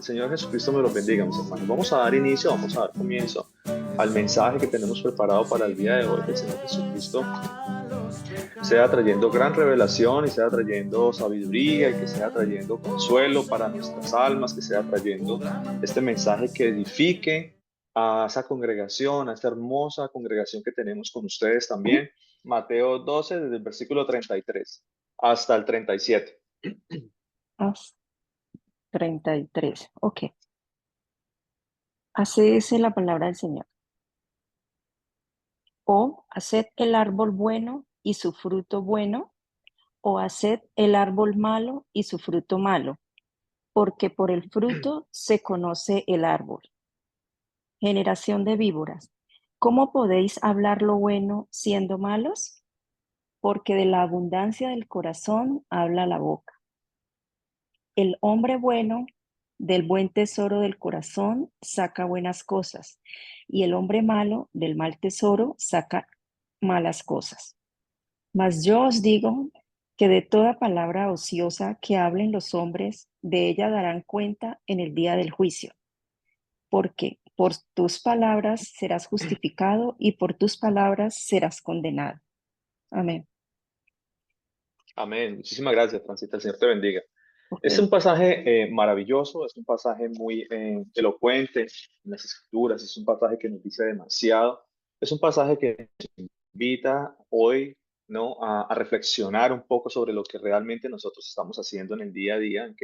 El Señor Jesucristo me los bendiga, mis hermanos. Vamos a dar inicio, vamos a dar comienzo al mensaje que tenemos preparado para el día de hoy. Que el Señor Jesucristo sea trayendo gran revelación y sea trayendo sabiduría y que sea trayendo consuelo para nuestras almas, que sea trayendo este mensaje que edifique a esa congregación, a esta hermosa congregación que tenemos con ustedes también. Mateo 12, desde el versículo 33 hasta el 37. Haz 33. Ok. Así dice la palabra del Señor. O haced el árbol bueno y su fruto bueno, o haced el árbol malo y su fruto malo, porque por el fruto se conoce el árbol. Generación de víboras, ¿cómo podéis hablar lo bueno siendo malos? Porque de la abundancia del corazón habla la boca. El hombre bueno del buen tesoro del corazón saca buenas cosas, y el hombre malo del mal tesoro saca malas cosas. Mas yo os digo que de toda palabra ociosa que hablen los hombres, de ella darán cuenta en el día del juicio, porque por tus palabras serás justificado y por tus palabras serás condenado. Amén. Amén. Muchísimas gracias, Francita. El Señor te bendiga. Es Ok. un pasaje maravilloso, es un pasaje muy elocuente en las Escrituras, es un pasaje que nos dice demasiado, es un pasaje que nos invita hoy, ¿no? A reflexionar un poco sobre lo que realmente nosotros estamos haciendo en el día a día, en,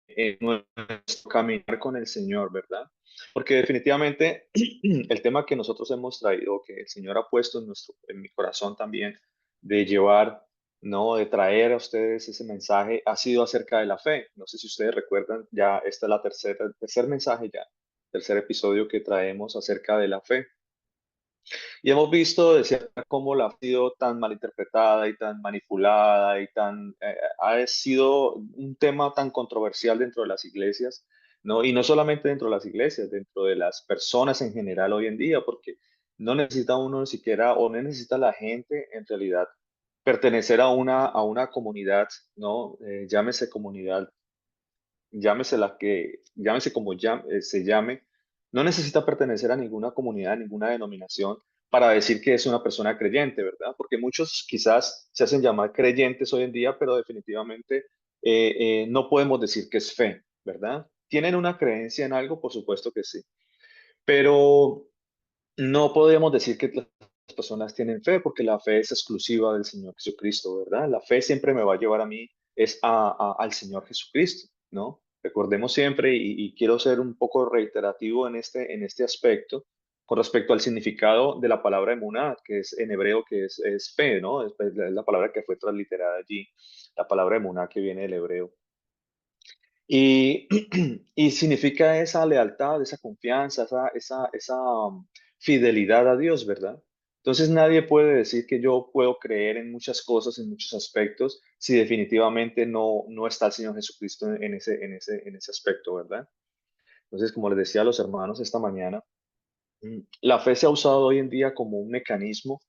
en nuestro caminar con el Señor, ¿verdad? Porque definitivamente el tema que nosotros hemos traído, que el Señor ha puesto en mi corazón también, de llevar, ¿no? De traer a ustedes ese mensaje, ha sido acerca de la fe. No sé si ustedes recuerdan, ya esta es el tercer mensaje ya, tercer episodio que traemos acerca de la fe. Y hemos visto de cierta cómo la ha sido tan malinterpretada y tan manipulada y ha sido un tema tan controversial dentro de las iglesias, ¿no? Y no solamente dentro de las iglesias, dentro de las personas en general hoy en día, porque no necesita uno ni siquiera, o no necesita la gente en realidad pertenecer a una comunidad, ¿no? Llámese comunidad, llámese como se llame, no necesita pertenecer a ninguna comunidad, a ninguna denominación para decir que es una persona creyente, ¿verdad? Porque muchos quizás se hacen llamar creyentes hoy en día, pero definitivamente no podemos decir que es fe, ¿verdad? ¿Tienen una creencia en algo? Por supuesto que sí, pero no podemos decir que las personas tienen fe porque la fe es exclusiva del Señor Jesucristo, ¿verdad? La fe siempre me va a llevar a mí es al Señor Jesucristo, ¿no? Recordemos siempre, y quiero ser un poco reiterativo en este aspecto, con respecto al significado de la palabra emuná, que es en hebreo, que es fe, ¿no? Es la palabra que fue transliterada allí, la palabra emuná que viene del hebreo. Y, y significa esa lealtad, esa confianza, fidelidad a Dios, ¿verdad? Entonces nadie puede decir que yo puedo creer en muchas cosas, en muchos aspectos, si definitivamente no está el Señor Jesucristo en ese aspecto, ¿verdad? Entonces, como les decía a los hermanos esta mañana, la fe se ha usado hoy en día como un mecanismo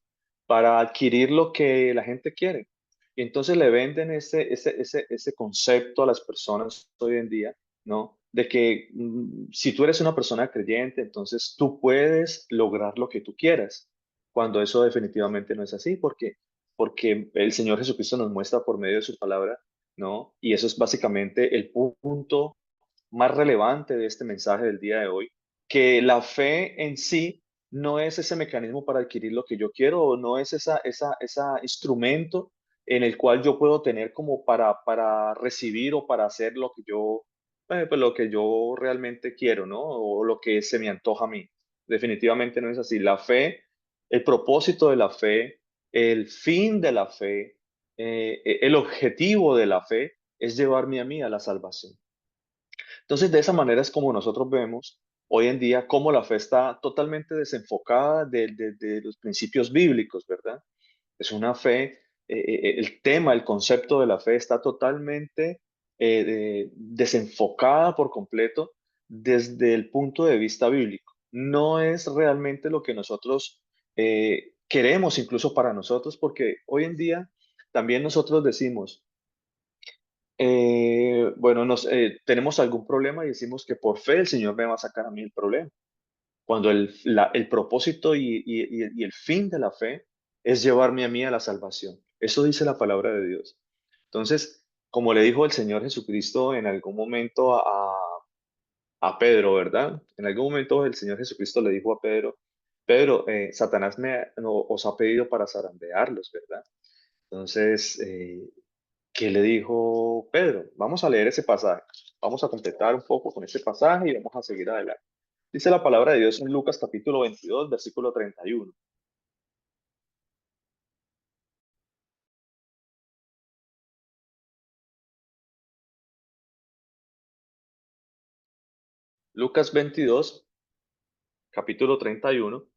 para adquirir lo que la gente quiere. Y entonces le venden ese concepto a las personas hoy en día, ¿no? De que si tú eres una persona creyente, entonces tú puedes lograr lo que tú quieras, cuando eso definitivamente no es así, porque el Señor Jesucristo nos muestra por medio de su palabra, ¿no? Y eso es básicamente el punto más relevante de este mensaje del día de hoy, que la fe en sí no es ese mecanismo para adquirir lo que yo quiero, o no es esa instrumento en el cual yo puedo tener como para recibir o para hacer pues lo que yo realmente quiero, ¿no? O lo que se me antoja a mí. Definitivamente no es así. La fe, el propósito de la fe, el fin de la fe, el objetivo de la fe es llevarme a mí a la salvación. Entonces, de esa manera es como nosotros vemos hoy en día cómo la fe está totalmente desenfocada de los principios bíblicos, ¿verdad? Es una fe, el tema, el concepto de la fe está totalmente desenfocada por completo desde el punto de vista bíblico. No es realmente lo que nosotros queremos incluso para nosotros, porque hoy en día también nosotros decimos, Bueno, tenemos algún problema y decimos que por fe el Señor me va a sacar a mí el problema. Cuando el propósito y el fin de la fe es llevarme a mí a la salvación. Eso dice la palabra de Dios. Entonces, como le dijo el Señor Jesucristo en algún momento a Pedro, ¿verdad? En algún momento el Señor Jesucristo le dijo a Pedro, Pedro, Satanás os ha pedido para zarandearlos, ¿verdad? Entonces, ¿qué le dijo Pedro? Vamos a leer ese pasaje. Vamos a completar un poco con ese pasaje y vamos a seguir adelante. Dice la palabra de Dios en Lucas capítulo 22, versículo 31. Lucas 22, capítulo 31,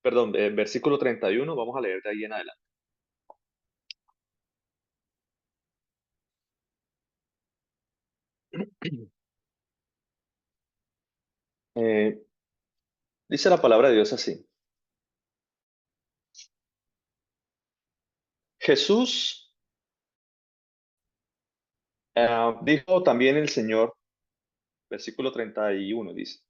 perdón, versículo 31, vamos a leer de ahí en adelante. Eh, dice la palabra de Dios así. Jesús, dijo también el Señor, versículo 31 dice,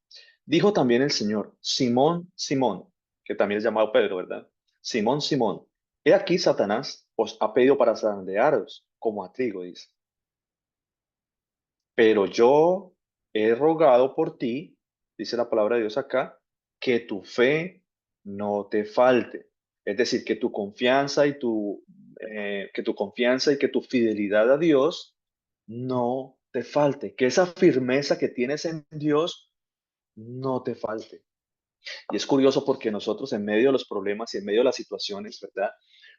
dijo también el Señor, Simón, Simón, que también es llamado Pedro, ¿verdad? Simón, Simón, he aquí Satanás os ha pedido para zarandearos como a trigo, dice. Pero yo he rogado por ti, dice la palabra de Dios acá, que tu fe no te falte. Es decir, que tu confianza y que tu fidelidad a Dios no te falte. Que esa firmeza que tienes en Dios no te falte. Y es curioso porque nosotros en medio de los problemas y en medio de las situaciones, ¿verdad?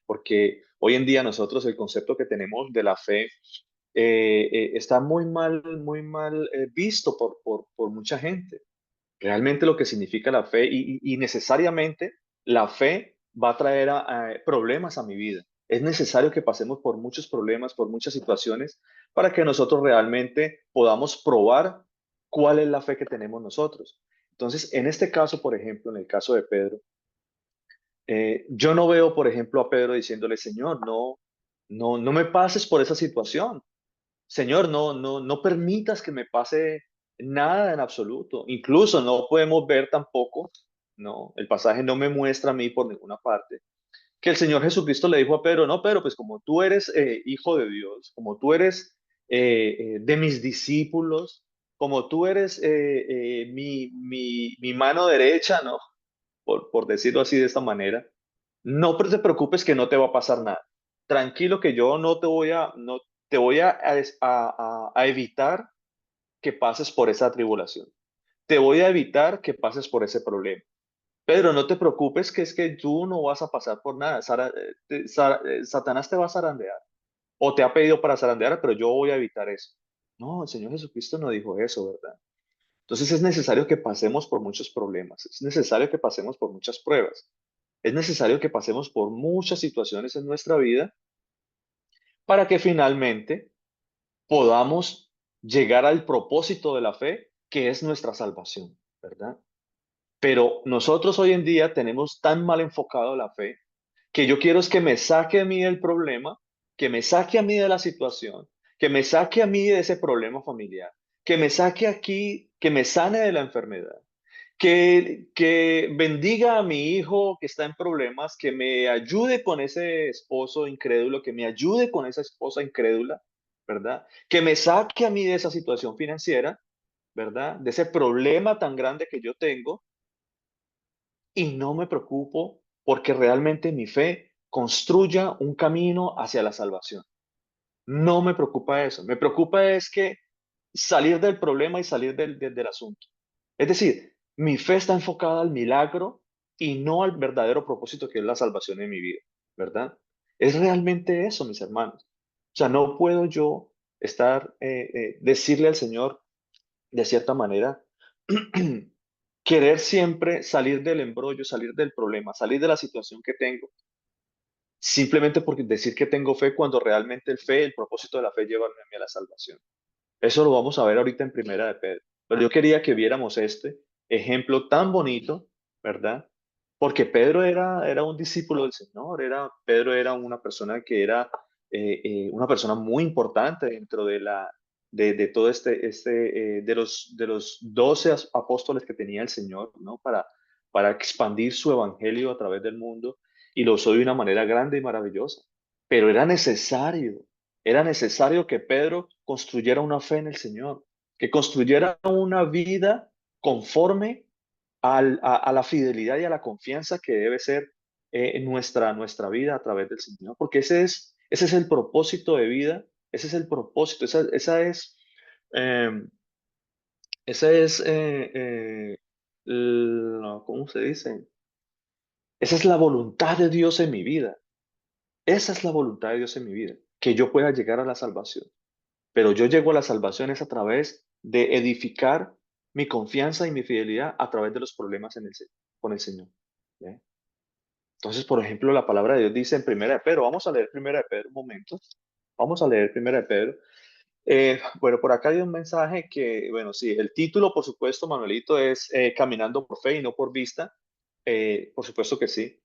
Porque hoy en día nosotros el concepto que tenemos de la fe está muy mal visto por mucha gente. Realmente lo que significa la fe y necesariamente la fe va a traer problemas a mi vida. Es necesario que pasemos por muchos problemas, por muchas situaciones, para que nosotros realmente podamos probar cuál es la fe que tenemos nosotros. Entonces, en este caso, por ejemplo, en el caso de Pedro, yo no veo, por ejemplo, a Pedro diciéndole, Señor, no me pases por esa situación. Señor, no permitas que me pase nada en absoluto. Incluso no podemos ver tampoco, no, el pasaje no me muestra a mí por ninguna parte, que el Señor Jesucristo le dijo a Pedro, no, Pedro, pues como tú eres hijo de Dios, como tú eres de mis discípulos, como tú eres mi mano derecha, ¿no? Por decirlo así de esta manera, no te preocupes que no te va a pasar nada. Tranquilo que yo no te voy a evitar que pases por esa tribulación. Te voy a evitar que pases por ese problema. Pedro, no te preocupes que es que tú no vas a pasar por nada. Satanás te va a zarandear o te ha pedido para zarandear, pero yo voy a evitar eso. No, el Señor Jesucristo no dijo eso, ¿verdad? Entonces es necesario que pasemos por muchos problemas, es necesario que pasemos por muchas pruebas, es necesario que pasemos por muchas situaciones en nuestra vida para que finalmente podamos llegar al propósito de la fe, que es nuestra salvación, ¿verdad? Pero nosotros hoy en día tenemos tan mal enfocado la fe que yo quiero es que me saque a mí del problema, que me saque a mí de la situación, que me saque a mí de ese problema familiar, que me saque aquí, que me sane de la enfermedad, que bendiga a mi hijo que está en problemas, que me ayude con ese esposo incrédulo, que me ayude con esa esposa incrédula, ¿verdad? Que me saque a mí de esa situación financiera, ¿verdad? De ese problema tan grande que yo tengo y no me preocupo porque realmente mi fe construya un camino hacia la salvación. No me preocupa eso. Me preocupa es que salir del problema y salir del asunto. Es decir, mi fe está enfocada al milagro y no al verdadero propósito que es la salvación en mi vida, ¿verdad? Es realmente eso, mis hermanos. O sea, no puedo yo decirle al Señor de cierta manera, querer siempre salir del embrollo, salir del problema, salir de la situación que tengo, simplemente porque decir que tengo fe cuando realmente el propósito de la fe lleva a mí a la salvación. Eso lo vamos a ver ahorita en Primera de Pedro. Pero yo quería que viéramos este ejemplo tan bonito, ¿verdad? Porque Pedro era un discípulo del Señor, Pedro era una persona que era una persona muy importante dentro de todo de los 12 apóstoles que tenía el Señor, ¿no? Para expandir su evangelio a través del mundo, y lo usó de una manera grande y maravillosa. Pero era necesario que Pedro construyera una fe en el Señor, que construyera una vida conforme a la fidelidad y a la confianza que debe ser nuestra vida a través del Señor, porque ese es el propósito de vida, ese es el propósito, eh, esa es ¿cómo se dice? Esa es la voluntad de Dios en mi vida, esa es la voluntad de Dios en mi vida, que yo pueda llegar a la salvación. Pero yo llego a la salvación es a través de edificar mi confianza y mi fidelidad a través de los problemas con el Señor. ¿Ve? Entonces, por ejemplo, la palabra de Dios dice en Primera de Pedro, vamos a leer Primera de Pedro un momento, vamos a leer Primera de Pedro. Bueno, por acá hay un mensaje que, bueno, sí, el título, por supuesto, Manuelito, es Caminando por fe y no por vista. Por supuesto que sí.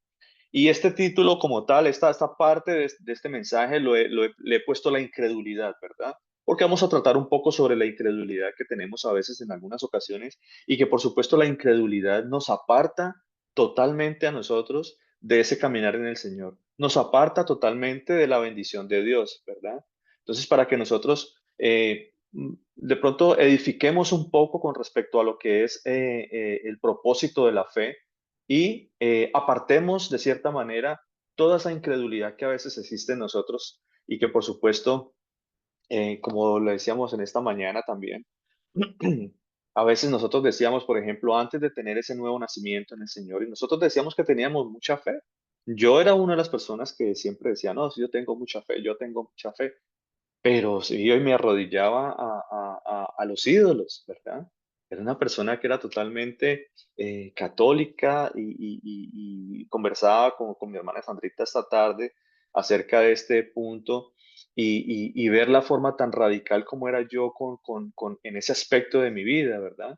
Y este título como tal, esta parte de este mensaje le he puesto la incredulidad, ¿verdad? Porque vamos a tratar un poco sobre la incredulidad que tenemos a veces en algunas ocasiones, y que por supuesto la incredulidad nos aparta totalmente a nosotros de ese caminar en el Señor. Nos aparta totalmente de la bendición de Dios, ¿verdad? Entonces, para que nosotros de pronto edifiquemos un poco con respecto a lo que es el propósito de la fe, y apartemos de cierta manera toda esa incredulidad que a veces existe en nosotros, y que por supuesto, como lo decíamos en esta mañana también, a veces nosotros decíamos, por ejemplo, antes de tener ese nuevo nacimiento en el Señor, y nosotros decíamos que teníamos mucha fe. Yo era una de las personas que siempre decía, no, si yo tengo mucha fe, yo tengo mucha fe. Pero si yo me arrodillaba a los ídolos, ¿verdad? Era una persona que era totalmente católica, y conversaba con mi hermana Sandrita esta tarde acerca de este punto, y ver la forma tan radical como era yo en ese aspecto de mi vida, ¿verdad?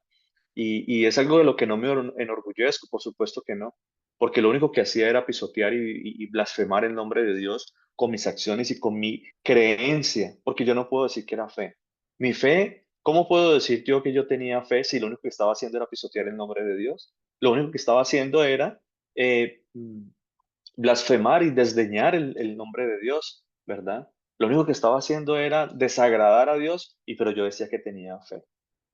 Y es algo de lo que no me enorgullezco, por supuesto que no, porque lo único que hacía era pisotear y blasfemar el nombre de Dios con mis acciones y con mi creencia, porque yo no puedo decir que era fe. Mi fe, ¿cómo puedo decir yo que yo tenía fe si lo único que estaba haciendo era pisotear el nombre de Dios? Lo único que estaba haciendo era eh, mm, blasfemar y desdeñar el nombre de Dios, ¿verdad? Lo único que estaba haciendo era desagradar a Dios, pero yo decía que tenía fe.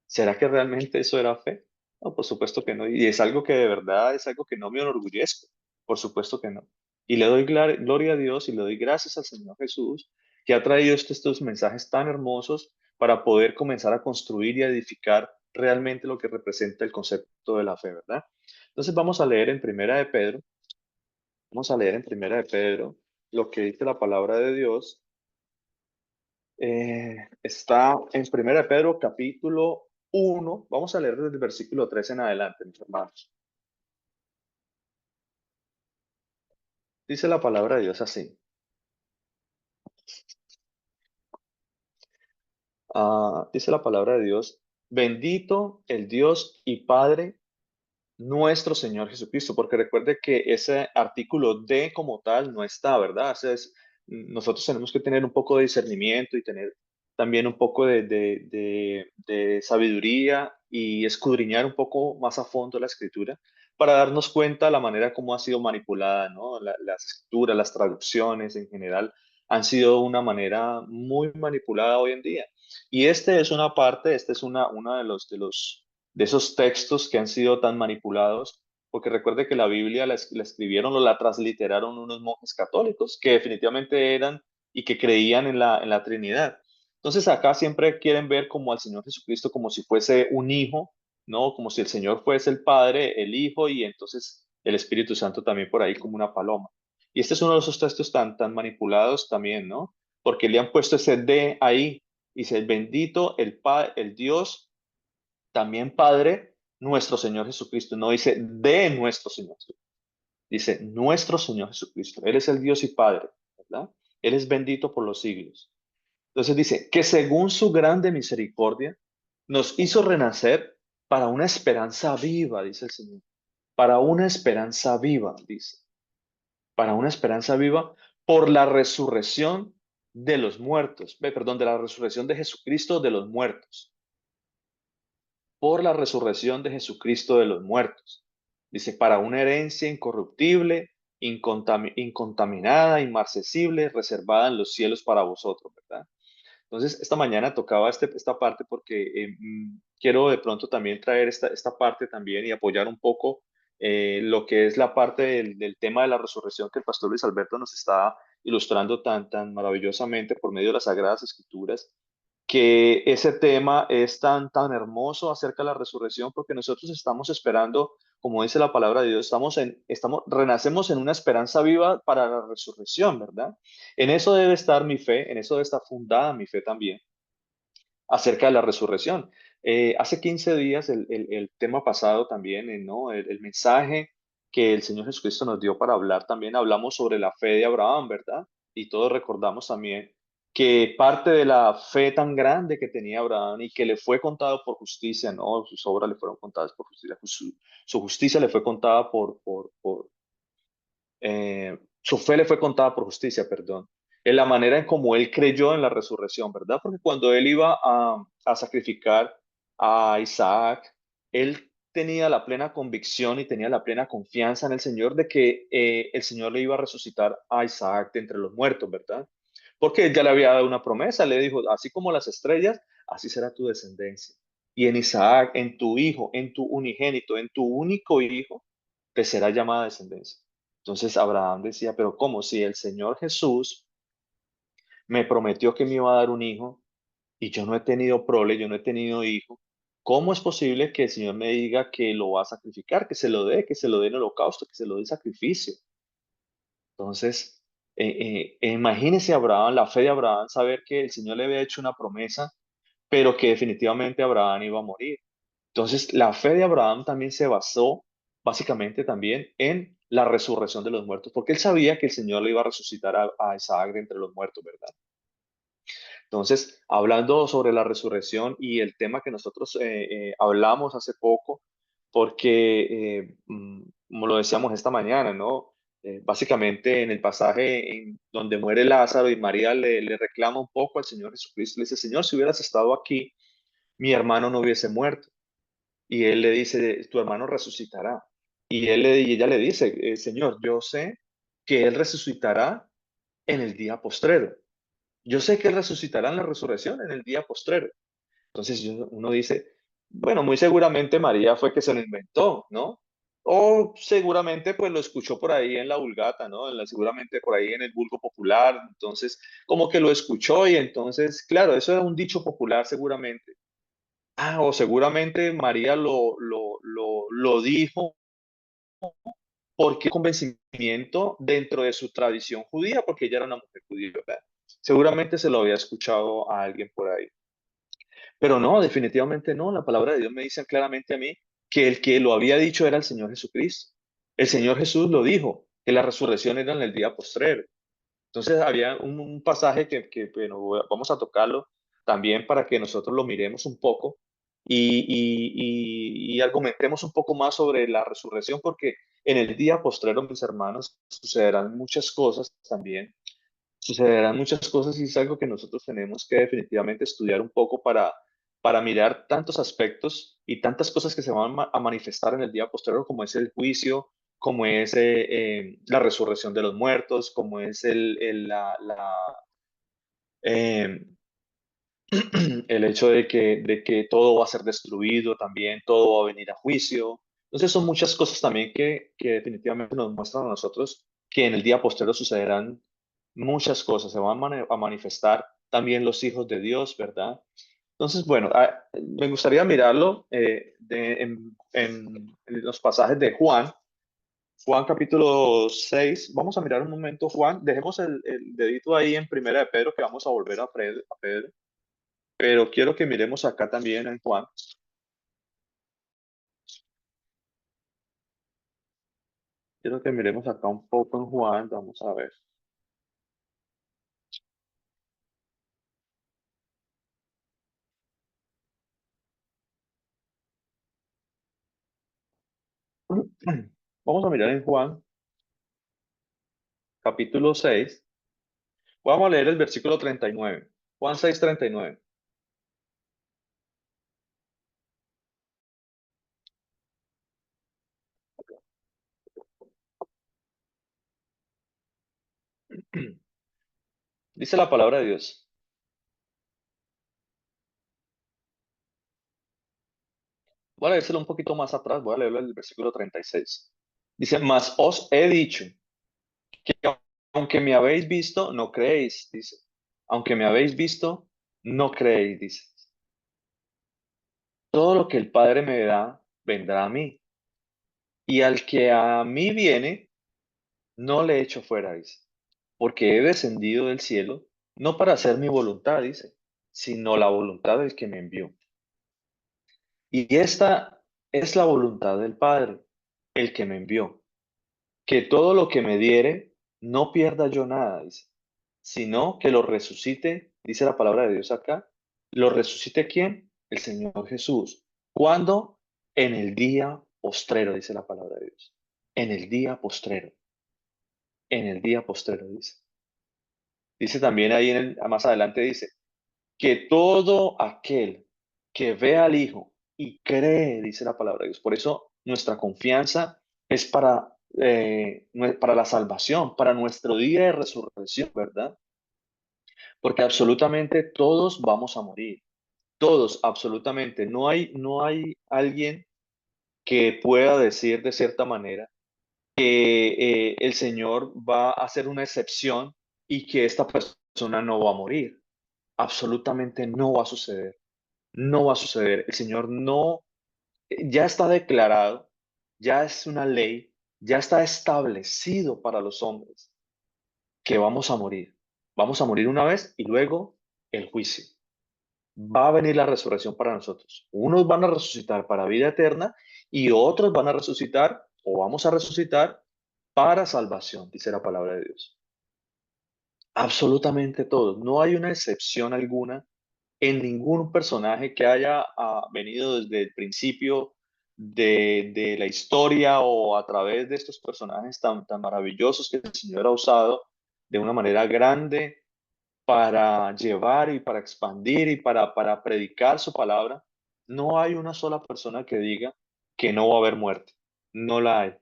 ¿Será que realmente eso era fe? No, por supuesto que no. Y es algo que de verdad es algo que no me enorgullezco. Por supuesto que no. Y le doy gloria a Dios y le doy gracias al Señor Jesús, que ha traído estos mensajes tan hermosos para poder comenzar a construir y a edificar realmente lo que representa el concepto de la fe, ¿verdad? Entonces vamos a leer en Primera de Pedro, vamos a leer en Primera de Pedro lo que dice la palabra de Dios. Está en Primera de Pedro, capítulo 1. Vamos a leer desde el versículo 3 en adelante, mis hermanos. Dice la palabra de Dios así. Dice la palabra de Dios: bendito el Dios y Padre nuestro Señor Jesucristo, porque recuerde que ese artículo de como tal no está, ¿verdad? Nosotros tenemos que tener un poco de discernimiento y tener también un poco de sabiduría, y escudriñar un poco más a fondo la escritura para darnos cuenta de la manera como ha sido manipulada, ¿no? Las escrituras, las traducciones en general han sido una manera muy manipulada hoy en día. Y este es una parte, este es una de esos textos que han sido tan manipulados, porque recuerde que la Biblia la escribieron o la transliteraron unos monjes católicos que definitivamente eran y que creían en la Trinidad. Entonces acá siempre quieren ver como al Señor Jesucristo como si fuese un hijo, ¿no? Como si el Señor fuese el Padre, el Hijo, y entonces el Espíritu Santo también por ahí como una paloma. Y este es uno de esos textos tan manipulados también, ¿no? Porque le han puesto ese de ahí. Dice, bendito el Dios, también Padre, nuestro Señor Jesucristo. No dice de nuestro Señor Jesucristo. Dice nuestro Señor Jesucristo. Él es el Dios y Padre, ¿verdad? Él es bendito por los siglos. Entonces dice que según su grande misericordia nos hizo renacer para una esperanza viva, dice el Señor. Para una esperanza viva, dice. Para una esperanza viva por la resurrección de los muertos, perdón, de la resurrección de Jesucristo de los muertos, por la resurrección de Jesucristo de los muertos. Dice, para una herencia incorruptible, incontaminada, inmarcesible, reservada en los cielos para vosotros, ¿verdad? Entonces, esta mañana tocaba esta parte porque quiero de pronto también traer esta parte también y apoyar un poco lo que es la parte del tema de la resurrección que el pastor Luis Alberto nos está ilustrando tan maravillosamente por medio de las Sagradas Escrituras, que ese tema es tan hermoso acerca de la resurrección porque nosotros estamos esperando, como dice la palabra de Dios, renacemos en una esperanza viva para la resurrección, ¿verdad? En eso debe estar mi fe, en eso debe estar fundada mi fe también, acerca de la resurrección. Hace 15 días, el tema pasado también, ¿no? El mensaje que el Señor Jesucristo nos dio para hablar, también hablamos sobre la fe de Abraham, ¿verdad? Y todos recordamos también que parte de la fe tan grande que tenía Abraham y que le fue contado por justicia, ¿no? Sus obras le fueron contadas por justicia, su justicia le fue contada su fe le fue contada por justicia, perdón, en la manera en cómo él creyó en la resurrección, ¿verdad? Porque cuando él iba a sacrificar a Isaac, él tenía la plena convicción y tenía la plena confianza en el Señor de que el Señor le iba a resucitar a Isaac de entre los muertos, ¿verdad? Porque él ya le había dado una promesa, le dijo, así como las estrellas, así será tu descendencia. Y en Isaac, en tu hijo, en tu unigénito, en tu único hijo, te será llamada descendencia. Entonces Abraham decía, pero ¿cómo? Si el Señor Jesús me prometió que me iba a dar un hijo y yo no he tenido prole, yo no he tenido hijo, ¿cómo es posible que el Señor me diga que lo va a sacrificar, que se lo dé en holocausto, que se lo dé en sacrificio? Entonces, imagínese Abraham, la fe de Abraham, saber que el Señor le había hecho una promesa, pero que definitivamente Abraham iba a morir. Entonces, la fe de Abraham también se basó básicamente también en la resurrección de los muertos, porque él sabía que el Señor le iba a resucitar a Isaac de entre los muertos, ¿verdad? Entonces, hablando sobre la resurrección y el tema que nosotros hablamos hace poco, porque, como lo decíamos esta mañana, ¿no? Básicamente en el pasaje en donde muere Lázaro y María le reclama un poco al Señor Jesucristo, le dice, Señor, si hubieras estado aquí, mi hermano no hubiese muerto. Y él le dice, tu hermano resucitará. Y ella le dice, Señor, yo sé que él resucitará en el día postrero. Yo sé que él resucitará en la resurrección en el día postrero. Entonces uno dice, bueno, muy seguramente María fue que se lo inventó, ¿no? O seguramente pues lo escuchó por ahí en la vulgata, ¿no? Seguramente por ahí en el vulgo popular. Entonces, como que lo escuchó y entonces, claro, eso era un dicho popular seguramente. O seguramente María lo dijo porque convencimiento dentro de su tradición judía, porque ella era una mujer judía, ¿verdad? Seguramente se lo había escuchado a alguien por ahí. Pero no, definitivamente no. La palabra de Dios me dice claramente a mí que el que lo había dicho era el Señor Jesucristo. El Señor Jesús lo dijo, que la resurrección era en el día postrero. Entonces había un pasaje bueno, vamos a tocarlo también para que nosotros lo miremos un poco y argumentemos un poco más sobre la resurrección, porque en el día postrero, mis hermanos, sucederán muchas cosas también. Sucederán muchas cosas y es algo que nosotros tenemos que definitivamente estudiar un poco para mirar tantos aspectos y tantas cosas que se van a manifestar en el día posterior, como es el juicio, como es la resurrección de los muertos, como es eh, el hecho de que todo va a ser destruido también, todo va a venir a juicio. Entonces son muchas cosas también que definitivamente nos muestran a nosotros que en el día posterior sucederán muchas cosas, se van a manifestar también los hijos de Dios, ¿verdad? Entonces, bueno, me gustaría mirarlo en los pasajes de Juan, Juan capítulo 6. Vamos a mirar un momento, Juan. Dejemos el dedito ahí en Primera de Pedro, que vamos a volver a Pedro. Pero quiero que miremos acá también en Juan. Quiero que miremos acá un poco en Juan. Vamos a ver. Vamos a mirar en Juan, capítulo 6. Vamos a leer el versículo 39. Juan 6:39. Dice la palabra de Dios. Voy a leérselo un poquito más atrás, voy a leerlo el versículo 36. Dice, mas os he dicho que aunque me habéis visto, no creéis, dice. Aunque me habéis visto, no creéis, dice. Todo lo que el Padre me da, vendrá a mí. Y al que a mí viene, no le echo fuera, dice. Porque he descendido del cielo, no para hacer mi voluntad, dice, sino la voluntad del que me envió. Y esta es la voluntad del Padre, el que me envió, que todo lo que me diere, no pierda yo nada, dice, sino que lo resucite, dice la palabra de Dios acá, lo resucite ¿quién? El Señor Jesús. ¿Cuándo? En el día postrero, dice la palabra de Dios. En el día postrero, en el día postrero, dice. Dice también ahí más adelante, dice, que todo aquel que ve al Hijo y cree, dice la palabra de Dios. Por eso nuestra confianza es para la salvación, para nuestro día de resurrección, ¿verdad? Porque absolutamente todos vamos a morir. Todos, absolutamente. No hay alguien que pueda decir de cierta manera que el Señor va a hacer una excepción y que esta persona no va a morir. Absolutamente no va a suceder. No va a suceder. El Señor no, ya está declarado, ya es una ley, ya está establecido para los hombres que vamos a morir. Vamos a morir una vez y luego el juicio. Va a venir la resurrección para nosotros. Unos van a resucitar para vida eterna y otros van a resucitar o vamos a resucitar para salvación, dice la palabra de Dios. Absolutamente todos. No hay una excepción alguna en ningún personaje que haya venido desde el principio de la historia o a través de estos personajes tan maravillosos que el Señor ha usado de una manera grande para llevar y para expandir y para predicar su palabra. No hay una sola persona que diga que no va a haber muerte. No la hay.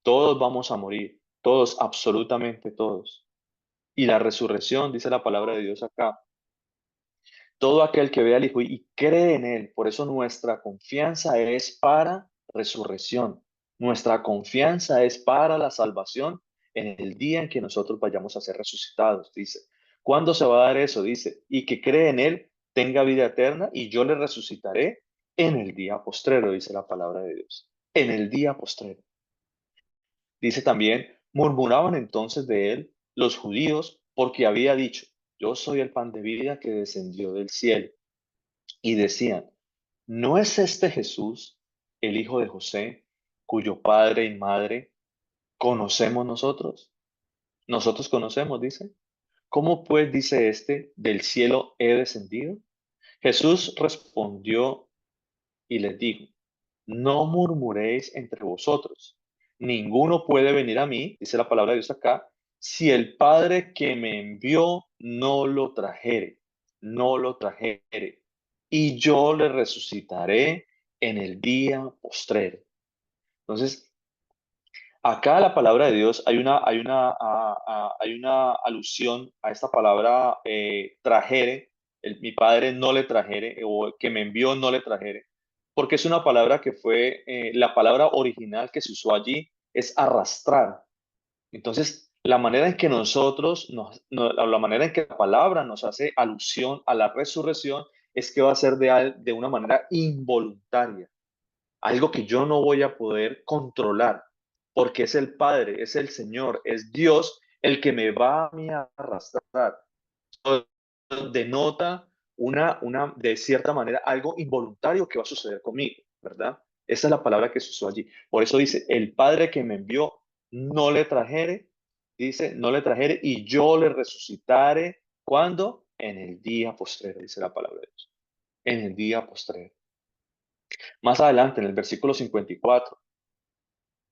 Todos vamos a morir. Todos, absolutamente todos. Y la resurrección, dice la palabra de Dios acá, todo aquel que ve al Hijo y cree en Él. Por eso nuestra confianza es para resurrección. Nuestra confianza es para la salvación en el día en que nosotros vayamos a ser resucitados, dice. ¿Cuándo se va a dar eso? Dice, y que cree en Él tenga vida eterna y yo le resucitaré en el día postrero, dice la palabra de Dios. En el día postrero. Dice también, murmuraban entonces de él los judíos porque había dicho, yo soy el pan de vida que descendió del cielo. Y decían, ¿no es este Jesús, el hijo de José, cuyo padre y madre conocemos nosotros? Nosotros conocemos, dice. ¿Cómo pues dice este, del cielo he descendido? Jesús respondió y les dijo, no murmuréis entre vosotros. Ninguno puede venir a mí, dice la palabra de Dios acá, si el Padre que me envió no lo trajere, no lo trajere. Y yo le resucitaré en el día postrero. Entonces, acá la palabra de Dios hay una alusión a esta palabra trajere, mi padre no le trajere, o que me envió no le trajere, porque es una palabra que fue, la palabra original que se usó allí es arrastrar. Entonces, la manera en que la manera en que la palabra nos hace alusión a la resurrección es que va a ser de una manera involuntaria, algo que yo no voy a poder controlar, porque es el Padre, es el Señor, es Dios el que me va a mí a arrastrar. Denota de cierta manera, algo involuntario que va a suceder conmigo, ¿verdad? Esa es la palabra que se usó allí. Por eso dice, el Padre que me envió no le trajere, dice, no le trajere y yo le resucitaré. ¿Cuándo? En el día postrero, dice la palabra de Dios. En el día postrero. Más adelante, en el versículo 54,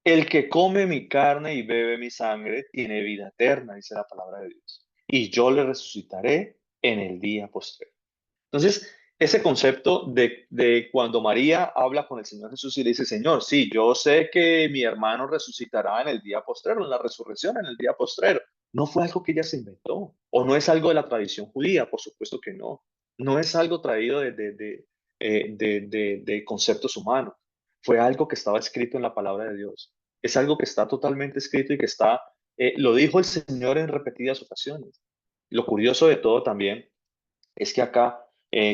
el que come mi carne y bebe mi sangre tiene vida eterna, dice la palabra de Dios. y yo le resucitaré en el día postrero. Entonces, ese concepto de cuando María habla con el Señor Jesús y le dice, Señor, sí, yo sé que mi hermano resucitará en el día postrero, en la resurrección, en el día postrero. No fue algo que ella se inventó, o no es algo de la tradición judía, por supuesto que no. No es algo traído de conceptos humanos. Fue algo que estaba escrito en la palabra de Dios. Es algo que está totalmente escrito y que está, lo dijo el Señor en repetidas ocasiones. Lo curioso de todo también es que acá,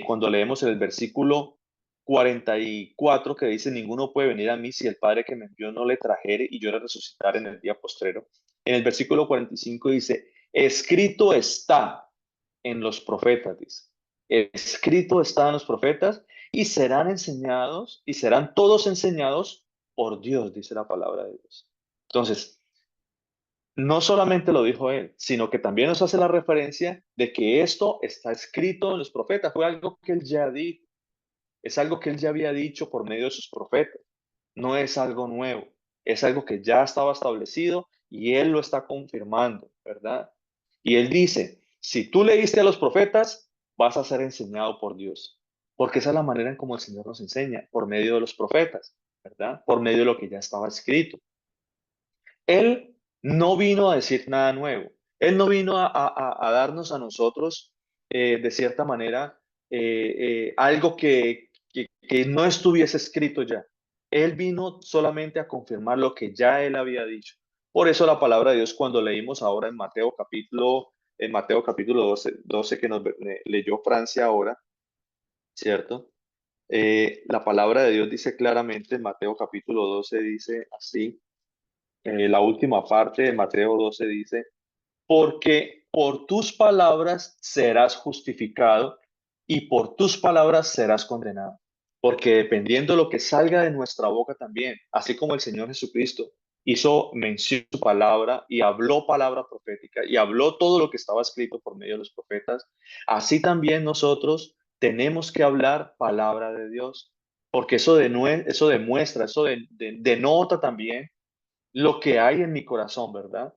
cuando leemos el versículo 44 que dice, ninguno puede venir a mí si el Padre que me envió no le trajere y yo le resucitar en el día postrero. En el versículo 45 dice, escrito está en los profetas, dice. Escrito está en los profetas y serán enseñados y serán todos enseñados por Dios, dice la palabra de Dios. Entonces, no solamente lo dijo él, sino que también nos hace la referencia de que esto está escrito en los profetas. Fue algo que él ya dijo, es algo que él ya había dicho por medio de sus profetas. No es algo nuevo, es algo que ya estaba establecido y él lo está confirmando, ¿verdad? Y él dice, si tú leíste a los profetas, vas a ser enseñado por Dios, porque esa es la manera en cómo el Señor nos enseña, por medio de los profetas, ¿verdad? Por medio de lo que ya estaba escrito. Él no vino a decir nada nuevo. Él no vino a darnos a nosotros, de cierta manera, algo que no estuviese escrito ya. Él vino solamente a confirmar lo que ya él había dicho. Por eso la palabra de Dios, cuando leímos ahora en Mateo capítulo 12 que nos leyó Francia ahora, ¿cierto? La palabra de Dios dice claramente, en Mateo capítulo 12 dice así, la última parte de Mateo 12 dice, porque por tus palabras serás justificado y por tus palabras serás condenado. Porque dependiendo de lo que salga de nuestra boca también, así como el Señor Jesucristo hizo mención de su palabra y habló palabra profética y habló todo lo que estaba escrito por medio de los profetas, así también nosotros tenemos que hablar palabra de Dios. Porque eso demuestra, denota también lo que hay en mi corazón, ¿verdad?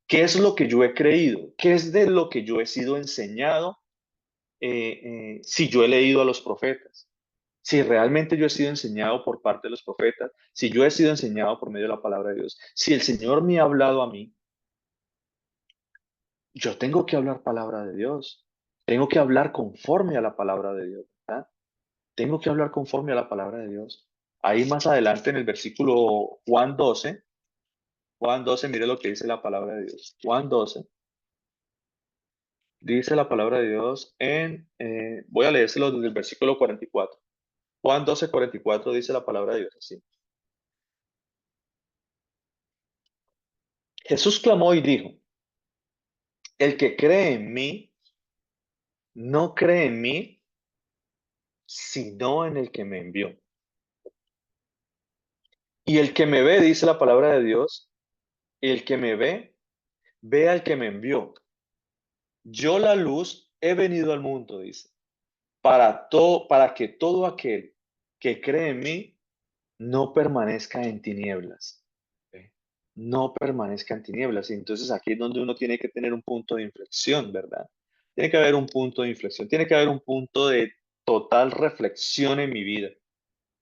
¿Qué es lo que yo he creído? ¿Qué es de lo que yo he sido enseñado si yo he leído a los profetas? Si realmente yo he sido enseñado por parte de los profetas, si yo he sido enseñado por medio de la palabra de Dios, si el Señor me ha hablado a mí, yo tengo que hablar palabra de Dios. Tengo que hablar conforme a la palabra de Dios, ¿verdad? Tengo que hablar conforme a la palabra de Dios. Ahí más adelante en el versículo Juan 12, mire lo que dice la palabra de Dios. Juan 12. Dice la palabra de Dios voy a leérselo desde el versículo 44. Juan 12, 44 dice la palabra de Dios así. Jesús clamó y dijo, el que cree en mí, no cree en mí, sino en el que me envió. Y el que me ve, dice la palabra de Dios, el que me ve, ve al que me envió. Yo la luz he venido al mundo, dice, para que todo aquel que cree en mí no permanezca en tinieblas. ¿Ok? No permanezca en tinieblas. Y entonces aquí es donde uno tiene que tener un punto de inflexión, ¿verdad? Tiene que haber un punto de inflexión, tiene que haber un punto de total reflexión en mi vida.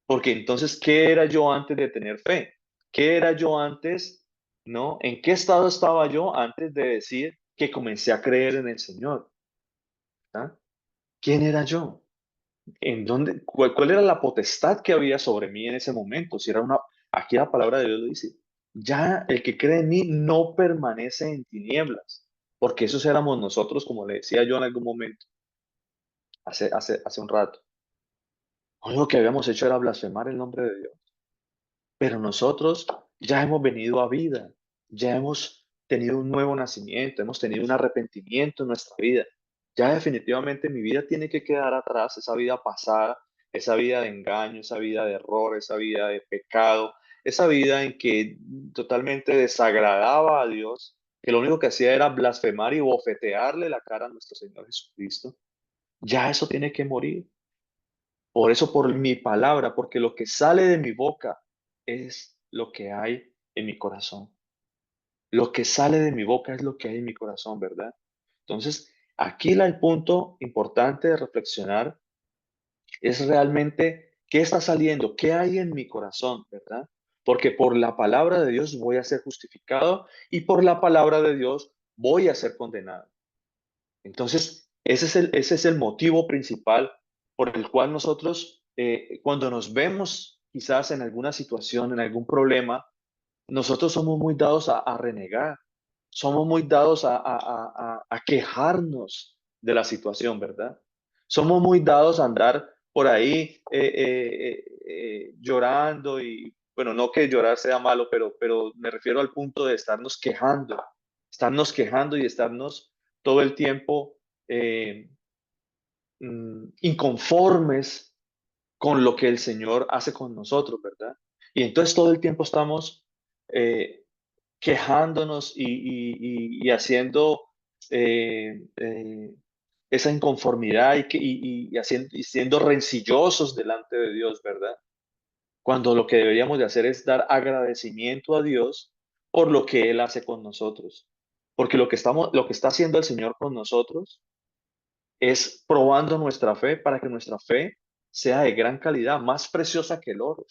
Porque entonces, ¿qué era yo antes de tener fe? ¿Qué era yo antes, no? ¿En qué estado estaba yo antes de decir que comencé a creer en el Señor? ¿Ah? ¿Quién era yo? ¿Cuál era la potestad que había sobre mí en ese momento? Si era aquí la palabra de Dios lo dice, ya el que cree en mí no permanece en tinieblas, porque esos éramos nosotros, como le decía yo en algún momento, hace un rato. Lo único que habíamos hecho era blasfemar el nombre de Dios. Pero nosotros ya hemos venido a vida, ya hemos tenido un nuevo nacimiento, hemos tenido un arrepentimiento en nuestra vida. Ya definitivamente mi vida tiene que quedar atrás, esa vida pasada, esa vida de engaño, esa vida de error, esa vida de pecado, esa vida en que totalmente desagradaba a Dios, que lo único que hacía era blasfemar y bofetearle la cara a nuestro Señor Jesucristo. Ya eso tiene que morir. Por eso, por mi palabra, porque lo que sale de mi boca es lo que hay en mi corazón. Lo que sale de mi boca es lo que hay en mi corazón, ¿verdad? Entonces, aquí el punto importante de reflexionar es realmente qué está saliendo, qué hay en mi corazón, ¿verdad? Porque por la palabra de Dios voy a ser justificado y por la palabra de Dios voy a ser condenado. Entonces, ese es el motivo principal por el cual nosotros, cuando nos vemos quizás en alguna situación, en algún problema, nosotros somos muy dados a renegar, somos muy dados a quejarnos de la situación, ¿verdad? Somos muy dados a andar por ahí llorando y, bueno, no que llorar sea malo, pero me refiero al punto de estarnos quejando y estarnos todo el tiempo eh, inconformes con lo que el Señor hace con nosotros, ¿verdad? Y entonces todo el tiempo estamos eh, quejándonos y haciendo esa inconformidad y siendo rencillosos delante de Dios, ¿verdad? Cuando lo que deberíamos de hacer es dar agradecimiento a Dios por lo que Él hace con nosotros. Porque lo que está haciendo el Señor con nosotros es probando nuestra fe para que nuestra fe sea de gran calidad, más preciosa que el oro,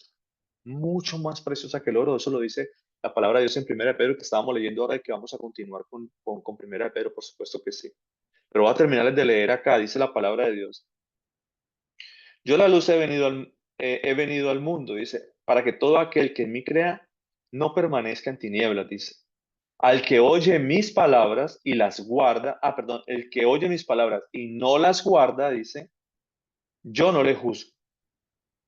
mucho más preciosa que el oro. Eso lo dice la palabra de Dios en Primera de Pedro, que estábamos leyendo ahora y que vamos a continuar con Primera de Pedro, por supuesto que sí. Pero voy a terminar de leer acá, dice la palabra de Dios. Yo la luz he venido al mundo, dice, para que todo aquel que en mí crea no permanezca en tinieblas, dice. Al que oye mis palabras y las guarda, perdón, el que oye mis palabras y no las guarda, dice, yo no le juzgo,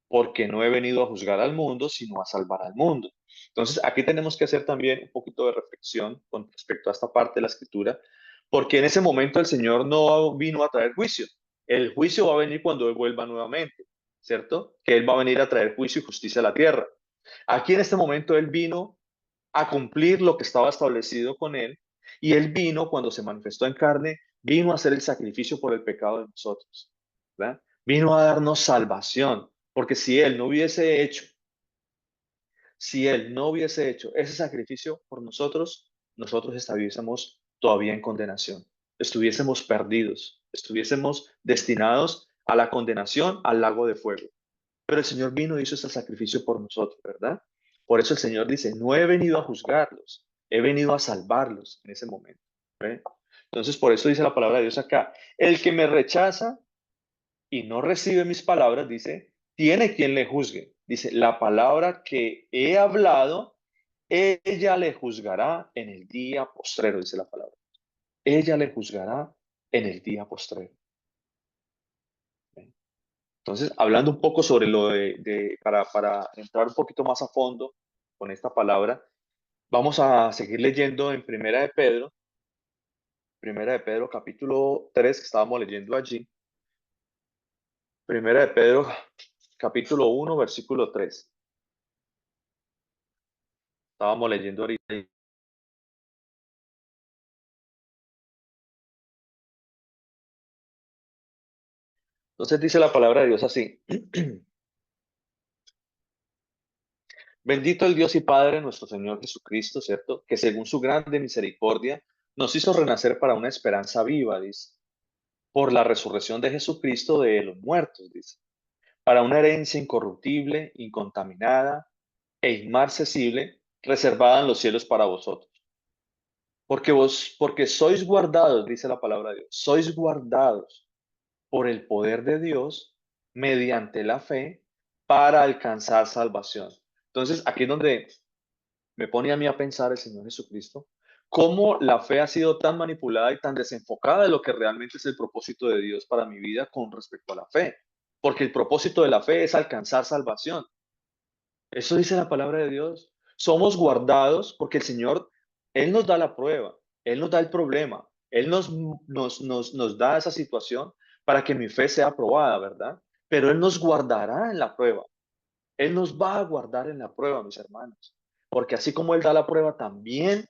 porque no he venido a juzgar al mundo, sino a salvar al mundo. Entonces, aquí tenemos que hacer también un poquito de reflexión con respecto a esta parte de la escritura, porque en ese momento el Señor no vino a traer juicio. El juicio va a venir cuando Él vuelva nuevamente, ¿cierto? Que Él va a venir a traer juicio y justicia a la tierra. Aquí en este momento Él vino a cumplir lo que estaba establecido con Él, y Él vino, cuando se manifestó en carne, vino a hacer el sacrificio por el pecado de nosotros, ¿verdad? Vino a darnos salvación, porque si Él no hubiese hecho ese sacrificio por nosotros, nosotros estuviésemos todavía en condenación, estuviésemos perdidos, estuviésemos destinados a la condenación, al lago de fuego. Pero el Señor vino y hizo ese sacrificio por nosotros, ¿verdad? Por eso el Señor dice, no he venido a juzgarlos, he venido a salvarlos en ese momento. ¿Ve? Entonces, por eso dice la palabra de Dios acá, el que me rechaza y no recibe mis palabras, dice, tiene quien le juzgue. Dice, la palabra que he hablado, ella le juzgará en el día postrero, dice la palabra. Ella le juzgará en el día postrero. ¿Ve? Entonces, hablando un poco sobre lo para entrar un poquito más a fondo con esta palabra, vamos a seguir leyendo en Primera de Pedro capítulo 3 que estábamos leyendo allí. Primera de Pedro capítulo 1 versículo 3. Estábamos leyendo ahorita. Entonces dice la palabra de Dios así. Bendito el Dios y Padre nuestro Señor Jesucristo, ¿cierto? Que según su grande misericordia nos hizo renacer para una esperanza viva, dice, por la resurrección de Jesucristo de los muertos, dice, para una herencia incorruptible, incontaminada e inmarcesible, reservada en los cielos para vosotros. Porque sois guardados, dice la palabra de Dios, sois guardados por el poder de Dios mediante la fe para alcanzar salvación. Entonces, aquí es donde me pone a mí a pensar el Señor Jesucristo, cómo la fe ha sido tan manipulada y tan desenfocada de lo que realmente es el propósito de Dios para mi vida con respecto a la fe. Porque el propósito de la fe es alcanzar salvación. Eso dice la palabra de Dios. Somos guardados porque el Señor, Él nos da la prueba, Él nos da el problema, Él nos da esa situación para que mi fe sea aprobada, ¿verdad? Pero Él nos guardará en la prueba. Él nos va a guardar en la prueba, mis hermanos. Porque así como Él da la prueba, también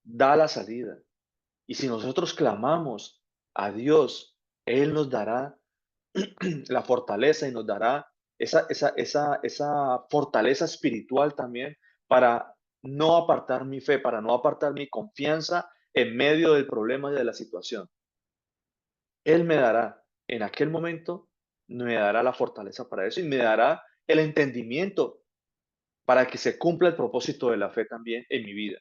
da la salida. Y si nosotros clamamos a Dios, Él nos dará la fortaleza y nos dará esa fortaleza espiritual también para no apartar mi fe, para no apartar mi confianza en medio del problema y de la situación. Él me dará, en aquel momento, me dará la fortaleza para eso y me dará el entendimiento para que se cumpla el propósito de la fe también en mi vida.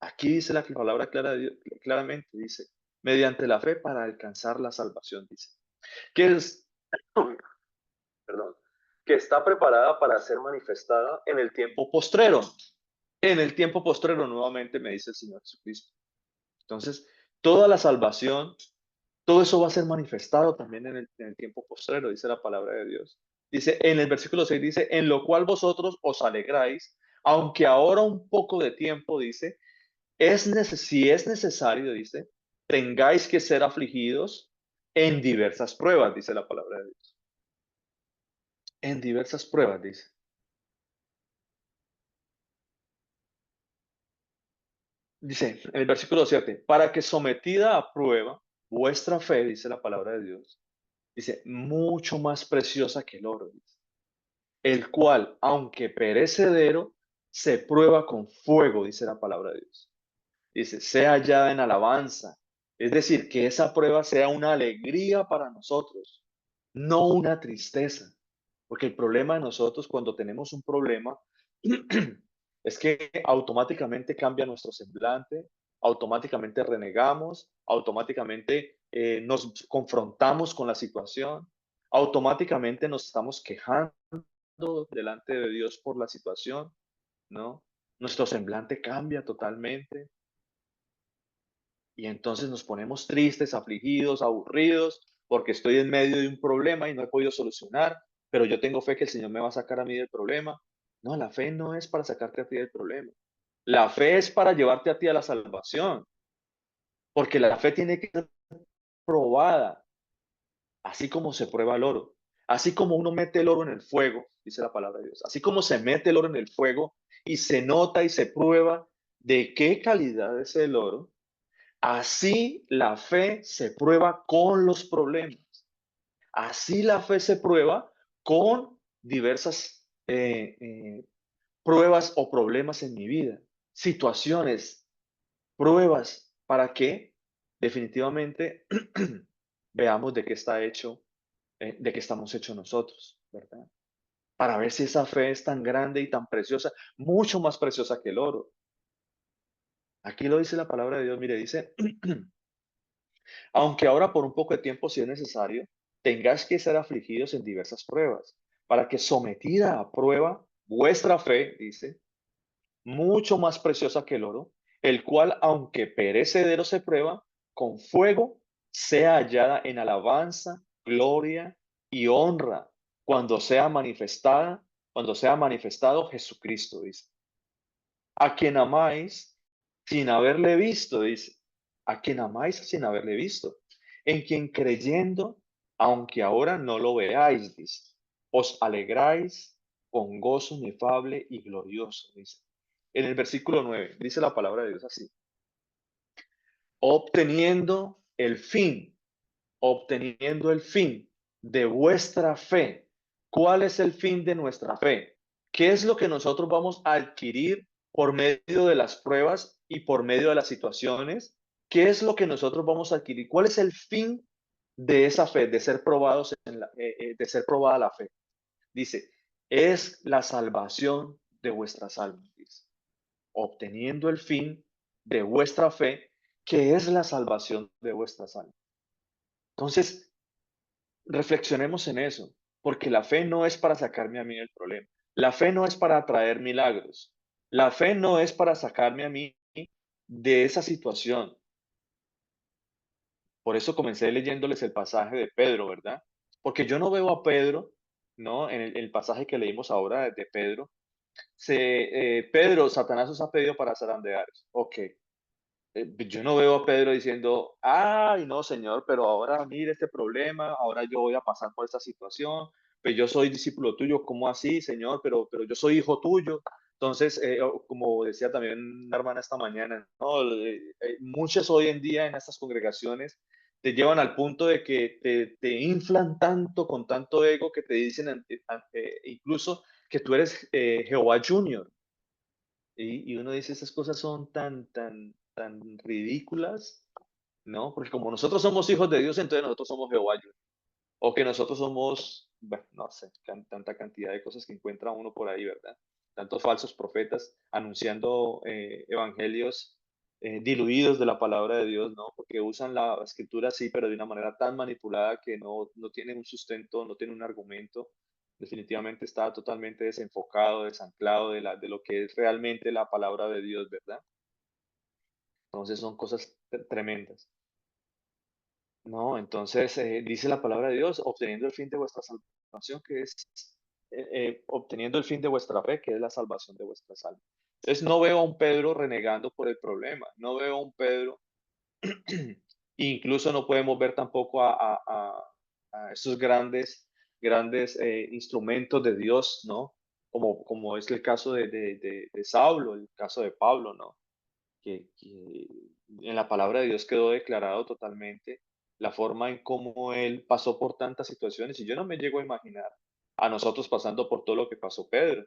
Aquí dice la palabra clara de Dios, claramente, dice, mediante la fe para alcanzar la salvación, dice, que es, perdón, que está preparada para ser manifestada en el tiempo postrero. En el tiempo postrero, nuevamente, me dice el Señor Jesucristo. Entonces, toda la salvación, todo eso va a ser manifestado también en el tiempo postrero, dice la palabra de Dios. Dice, en el versículo 6 dice, en lo cual vosotros os alegráis, aunque ahora un poco de tiempo, dice, si es necesario, dice, tengáis que ser afligidos en diversas pruebas, dice la palabra de Dios. En diversas pruebas, dice. Dice en el versículo 7, para que sometida a prueba vuestra fe, dice la palabra de Dios, dice, mucho más preciosa que el oro, dice, el cual, aunque perecedero, se prueba con fuego, dice la palabra de Dios. Dice, sea hallada en alabanza. Es decir, que esa prueba sea una alegría para nosotros, no una tristeza. Porque el problema de nosotros cuando tenemos un problema es que automáticamente cambia nuestro semblante, automáticamente renegamos, automáticamente nos confrontamos con la situación, automáticamente nos estamos quejando delante de Dios por la situación, ¿no? Nuestro semblante cambia totalmente y entonces nos ponemos tristes, afligidos, aburridos, porque estoy en medio de un problema y no he podido solucionar, pero yo tengo fe que el Señor me va a sacar a mí del problema. No, la fe no es para sacarte a ti del problema. La fe es para llevarte a ti a la salvación, porque la fe tiene que ser probada, así como se prueba el oro. Así como uno mete el oro en el fuego, dice la palabra de Dios, así como se mete el oro en el fuego y se nota y se prueba de qué calidad es el oro, así la fe se prueba con los problemas. Así la fe se prueba con diversas pruebas o problemas en mi vida, situaciones, pruebas, para que definitivamente veamos de qué está hecho, de qué estamos hechos nosotros, ¿verdad? Para ver si esa fe es tan grande y tan preciosa, mucho más preciosa que el oro. Aquí lo dice la palabra de Dios, mire, dice, aunque ahora por un poco de tiempo, si es necesario, tengáis que ser afligidos en diversas pruebas, para que sometida a prueba vuestra fe, dice, mucho más preciosa que el oro, el cual, aunque perecedero se prueba, con fuego sea hallada en alabanza, gloria y honra, cuando sea manifestado Jesucristo, dice, a quien amáis sin haberle visto, dice, a quien amáis sin haberle visto, en quien creyendo, aunque ahora no lo veáis, dice, os alegráis con gozo inefable y glorioso, dice. En el versículo 9 dice la palabra de Dios así, obteniendo el fin, obteniendo el fin de vuestra fe. ¿Cuál es el fin de nuestra fe? ¿Qué es lo que nosotros vamos a adquirir por medio de las pruebas y por medio de las situaciones? ¿Qué es lo que nosotros vamos a adquirir? ¿Cuál es el fin de esa fe, de ser probados de ser probada la fe? Dice, es la salvación de vuestras almas, dice, obteniendo el fin de vuestra fe, que es la salvación de vuestras almas. Entonces, reflexionemos en eso, porque la fe no es para sacarme a mí del problema. La fe no es para traer milagros. La fe no es para sacarme a mí de esa situación. Por eso comencé leyéndoles el pasaje de Pedro, ¿verdad? Porque yo no veo a Pedro, ¿no? En el pasaje que leímos ahora de Pedro, Pedro, Satanás os ha pedido para zarandearos. Ok, yo no veo a Pedro diciendo, ay, no, Señor, pero ahora mire este problema, ahora yo voy a pasar por esta situación, pues yo soy discípulo tuyo, ¿cómo así, Señor? Pero yo soy hijo tuyo. Entonces, como decía también una hermana esta mañana, ¿no? Muchos hoy en día en estas congregaciones te llevan al punto de que te inflan tanto, con tanto ego, que te dicen incluso que tú eres Jehová Junior. Y uno dice, esas cosas son tan ridículas, ¿no? Porque como nosotros somos hijos de Dios, entonces nosotros somos Jehová. O que nosotros somos, bueno, no sé, tanta cantidad de cosas que encuentra uno por ahí, ¿verdad? Tantos falsos profetas anunciando evangelios diluidos de la palabra de Dios, ¿no? Porque usan la escritura sí, pero de una manera tan manipulada que no tiene un sustento, no tiene un argumento. Definitivamente está totalmente desenfocado, desanclado de lo que es realmente la palabra de Dios, ¿verdad? Entonces son cosas tremendas. No, entonces dice la palabra de Dios, obteniendo el fin de vuestra salvación, que es obteniendo el fin de vuestra fe, que es la salvación de vuestras almas. Entonces no veo a un Pedro renegando por el problema, no veo a un Pedro, incluso no podemos ver tampoco a esos grandes instrumentos de Dios, ¿no? Como es el caso de Saulo, el caso de Pablo, ¿no? Que en la palabra de Dios quedó declarado totalmente la forma en cómo él pasó por tantas situaciones. Y yo no me llego a imaginar a nosotros pasando por todo lo que pasó Pedro,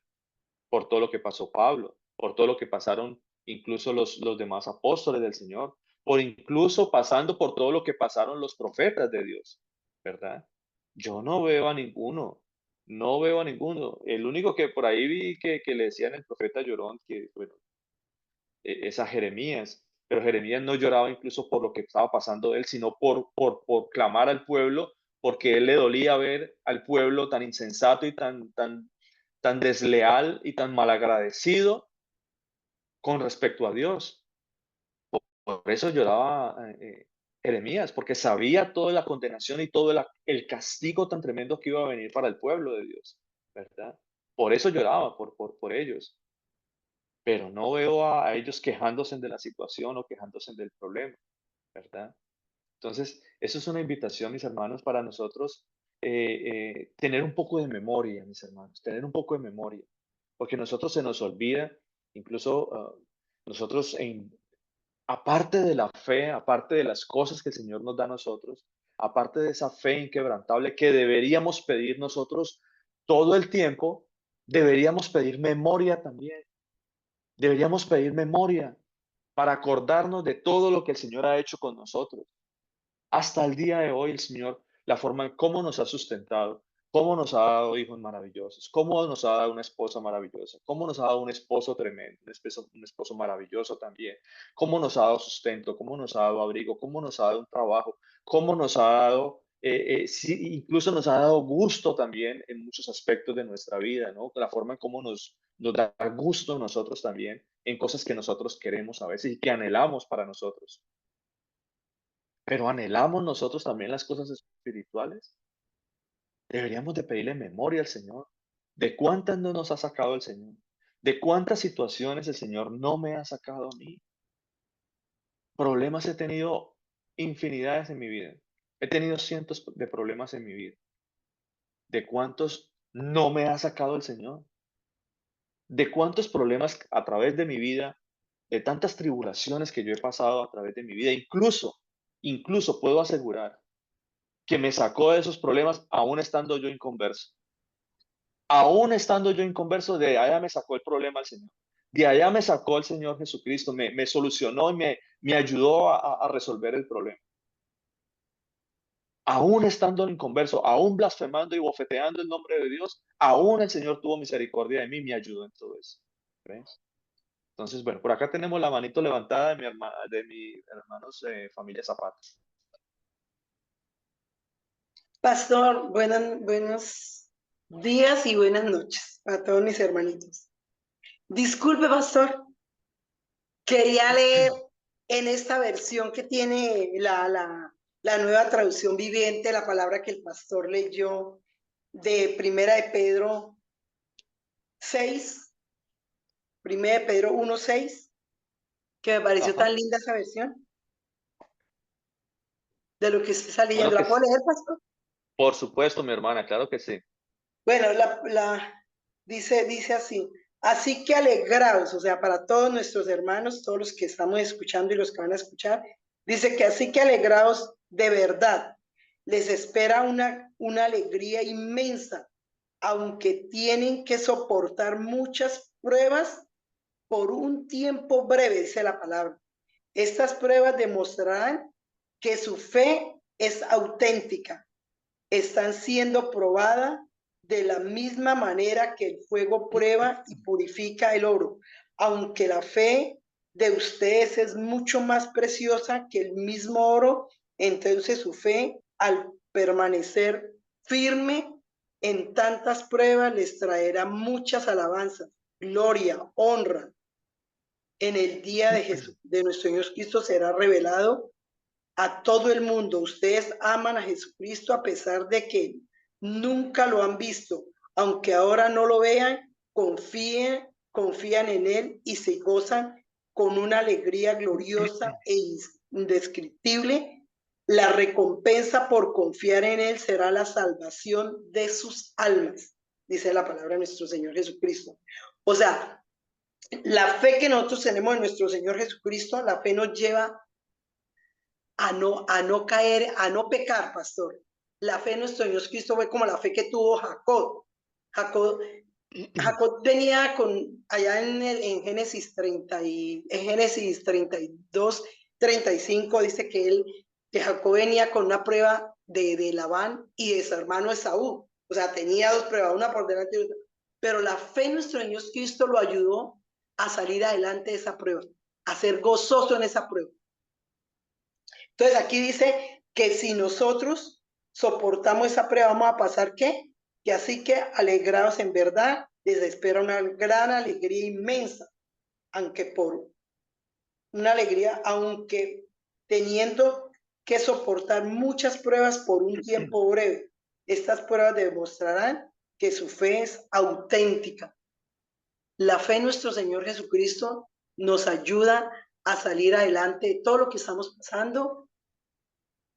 por todo lo que pasó Pablo, por todo lo que pasaron incluso los demás apóstoles del Señor, por incluso pasando por todo lo que pasaron los profetas de Dios, ¿verdad? Yo no veo a ninguno, no veo a ninguno. El único que por ahí vi que le decían el profeta llorón, que bueno, es a Jeremías, pero Jeremías no lloraba incluso por lo que estaba pasando él, sino por clamar al pueblo, porque él le dolía ver al pueblo tan insensato y tan desleal y tan malagradecido con respecto a Dios. Por eso lloraba Jeremías, porque sabía toda la condenación y todo el castigo tan tremendo que iba a venir para el pueblo de Dios, ¿verdad? Por eso lloraba, por ellos. Pero no veo a ellos quejándose de la situación o quejándose del problema, ¿verdad? Entonces, eso es una invitación, mis hermanos, para nosotros tener un poco de memoria, mis hermanos, tener un poco de memoria, porque nosotros se nos olvida, incluso nosotros, aparte de la fe, aparte de las cosas que el Señor nos da a nosotros, aparte de esa fe inquebrantable que deberíamos pedir nosotros todo el tiempo, deberíamos pedir memoria también. Deberíamos pedir memoria para acordarnos de todo lo que el Señor ha hecho con nosotros. Hasta el día de hoy, el Señor, la forma en cómo nos ha sustentado, cómo nos ha dado hijos maravillosos, cómo nos ha dado una esposa maravillosa, cómo nos ha dado un esposo tremendo, un esposo maravilloso también, cómo nos ha dado sustento, cómo nos ha dado abrigo, cómo nos ha dado un trabajo, cómo nos ha dado, sí, incluso nos ha dado gusto también en muchos aspectos de nuestra vida, ¿no? La forma en cómo nos da gusto a nosotros también en cosas que nosotros queremos a veces y que anhelamos para nosotros. Pero anhelamos nosotros también las cosas espirituales. Deberíamos de pedirle memoria al Señor. ¿De cuántas no nos ha sacado el Señor? ¿De cuántas situaciones el Señor no me ha sacado a mí? Problemas he tenido infinidades en mi vida. He tenido cientos de problemas en mi vida. ¿De cuántos no me ha sacado el Señor? ¿De cuántos problemas a través de mi vida, de tantas tribulaciones que yo he pasado a través de mi vida? Incluso puedo asegurar que me sacó de esos problemas aún estando yo inconverso. Aún estando yo inconverso, de allá me sacó el problema el Señor. De allá me sacó el Señor Jesucristo, me solucionó y me ayudó a resolver el problema. Aún estando inconverso, aún blasfemando y bofeteando el nombre de Dios, aún el Señor tuvo misericordia de mí y me ayudó en todo eso. ¿Ves? Entonces, bueno, por acá tenemos la manito levantada de mi hermanos familia Zapata. Pastor, buenos días y buenas noches a todos mis hermanitos. Disculpe, pastor, quería leer en esta versión que tiene la nueva traducción viviente la palabra que el pastor leyó de Primera de Pedro 6, Primera de Pedro 1:6, que me pareció Ajá. tan linda esa versión de lo que usted está Bueno, leyendo. ¿La puedo leer, pastor? por supuesto, mi hermana, claro que sí. Bueno, dice así, así que alegraos, o sea, para todos nuestros hermanos, todos los que estamos escuchando y los que van a escuchar, dice que así que alegraos de verdad, les espera una alegría inmensa, aunque tienen que soportar muchas pruebas por un tiempo breve, dice la palabra. Estas pruebas demostrarán que su fe es auténtica. Están siendo probadas de la misma manera que el fuego prueba y purifica el oro, aunque la fe de ustedes es mucho más preciosa que el mismo oro, entonces su fe, al permanecer firme en tantas pruebas, les traerá muchas alabanzas, gloria, honra. En el día de nuestro Señor Cristo será revelado a todo el mundo. Ustedes aman a Jesucristo a pesar de que nunca lo han visto. Aunque ahora no lo vean, confían en Él y se gozan con una alegría gloriosa e indescriptible. La recompensa por confiar en Él será la salvación de sus almas, dice la palabra de nuestro Señor Jesucristo. O sea, la fe que nosotros tenemos en nuestro Señor Jesucristo, la fe nos lleva a no caer, a no pecar, pastor. La fe en nuestro Dios Cristo fue como la fe que tuvo Jacob. Jacob, Jacob venía con, allá en Génesis 30 y en Génesis 32, 35 dice que Jacob venía con una prueba de Labán y de su hermano Esaú. O sea, tenía dos pruebas, una por delante y otra. Pero la fe en nuestro Dios Cristo lo ayudó a salir adelante de esa prueba, a ser gozoso en esa prueba. Entonces aquí dice que si nosotros soportamos esa prueba, vamos a pasar ¿qué? Que así que alegrados en verdad, les espera una gran alegría inmensa, aunque por una alegría, aunque teniendo que soportar muchas pruebas por un tiempo breve. Estas pruebas demostrarán que su fe es auténtica. La fe en nuestro Señor Jesucristo nos ayuda a salir adelante de todo lo que estamos pasando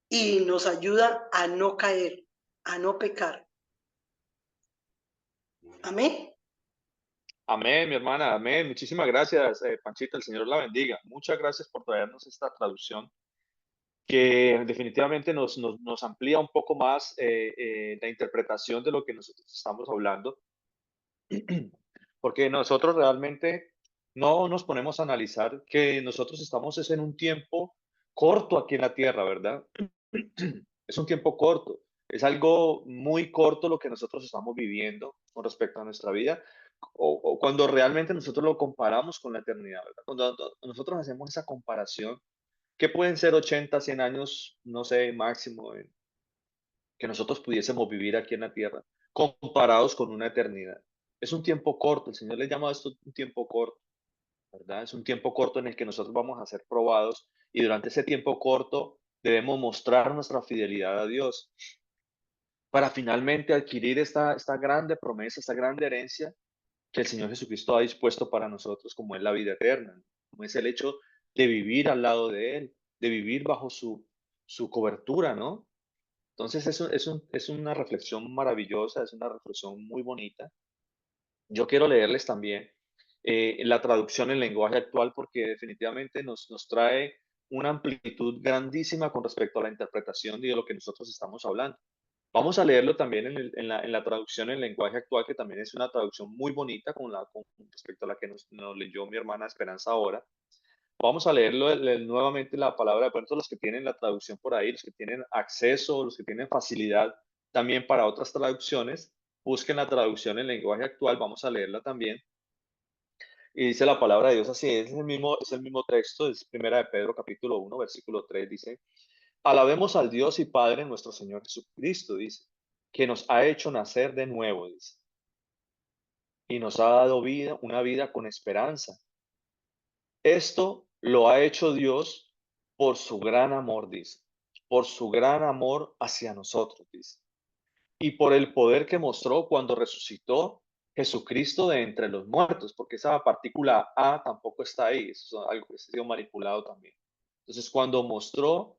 y nos ayuda a no caer, a no pecar. Amén. Amén, mi hermana, amén. Muchísimas gracias, Panchita. El Señor la bendiga. Muchas gracias por traernos esta traducción que definitivamente nos amplía un poco más la interpretación de lo que nosotros estamos hablando, porque nosotros realmente no nos ponemos a analizar que nosotros estamos es en un tiempo corto aquí en la tierra, ¿verdad? Es un tiempo corto, es algo muy corto lo que nosotros estamos viviendo con respecto a nuestra vida, o cuando realmente nosotros lo comparamos con la eternidad, ¿verdad? Cuando nosotros hacemos esa comparación, que pueden ser 80, 100 años, no sé, máximo, que nosotros pudiésemos vivir aquí en la tierra, comparados con una eternidad. Es un tiempo corto, el Señor le llama a esto un tiempo corto, ¿verdad? Es un tiempo corto en el que nosotros vamos a ser probados y durante ese tiempo corto debemos mostrar nuestra fidelidad a Dios para finalmente adquirir esta grande promesa, esta grande herencia que el Señor Jesucristo ha dispuesto para nosotros, como es la vida eterna, como es el hecho de vivir al lado de Él, de vivir bajo su cobertura, ¿no? Entonces, es una reflexión maravillosa, es una reflexión muy bonita. Yo quiero leerles también la traducción en lenguaje actual porque definitivamente nos trae una amplitud grandísima con respecto a la interpretación de lo que nosotros estamos hablando. Vamos a leerlo también en la traducción en lenguaje actual, que también es una traducción muy bonita con respecto a la que nos leyó mi hermana Esperanza ahora. Vamos a leerlo nuevamente la palabra de pronto los que tienen la traducción por ahí, los que tienen acceso, los que tienen facilidad también para otras traducciones, busquen la traducción en lenguaje actual, vamos a leerla también. Y dice la palabra de Dios así, es el mismo texto, es Primera de Pedro capítulo 1, versículo 3, dice, alabemos al Dios y Padre nuestro Señor Jesucristo, dice, que nos ha hecho nacer de nuevo, dice, y nos ha dado vida, una vida con esperanza. Esto lo ha hecho Dios por su gran amor, dice, por su gran amor hacia nosotros, dice, y por el poder que mostró cuando resucitó Jesucristo de entre los muertos, porque esa partícula A tampoco está ahí, eso es algo que ha sido manipulado también. Entonces, cuando mostró,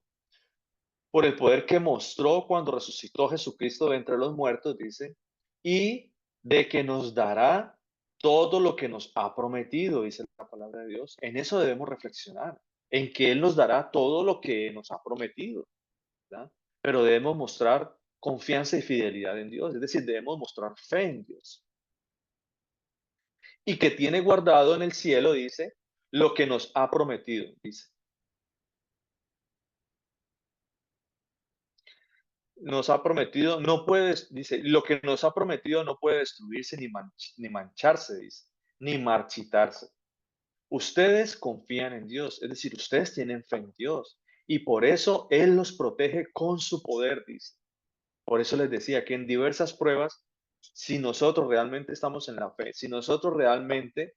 por el poder que mostró cuando resucitó Jesucristo de entre los muertos, dice, y de que nos dará todo lo que nos ha prometido, dice la palabra de Dios. En eso debemos reflexionar, en que Él nos dará todo lo que nos ha prometido, ¿verdad? Pero debemos mostrar confianza y fidelidad en Dios, es decir, debemos mostrar fe en Dios. Y que tiene guardado en el cielo, dice, lo que nos ha prometido, dice. nos ha prometido no puede, dice, lo que nos ha prometido no puede destruirse ni mancharse, dice, ni marchitarse. Ustedes confían en Dios, es decir, ustedes tienen fe en Dios y por eso Él los protege con su poder, dice. Por eso les decía que en diversas pruebas, si nosotros realmente estamos en la fe, si nosotros realmente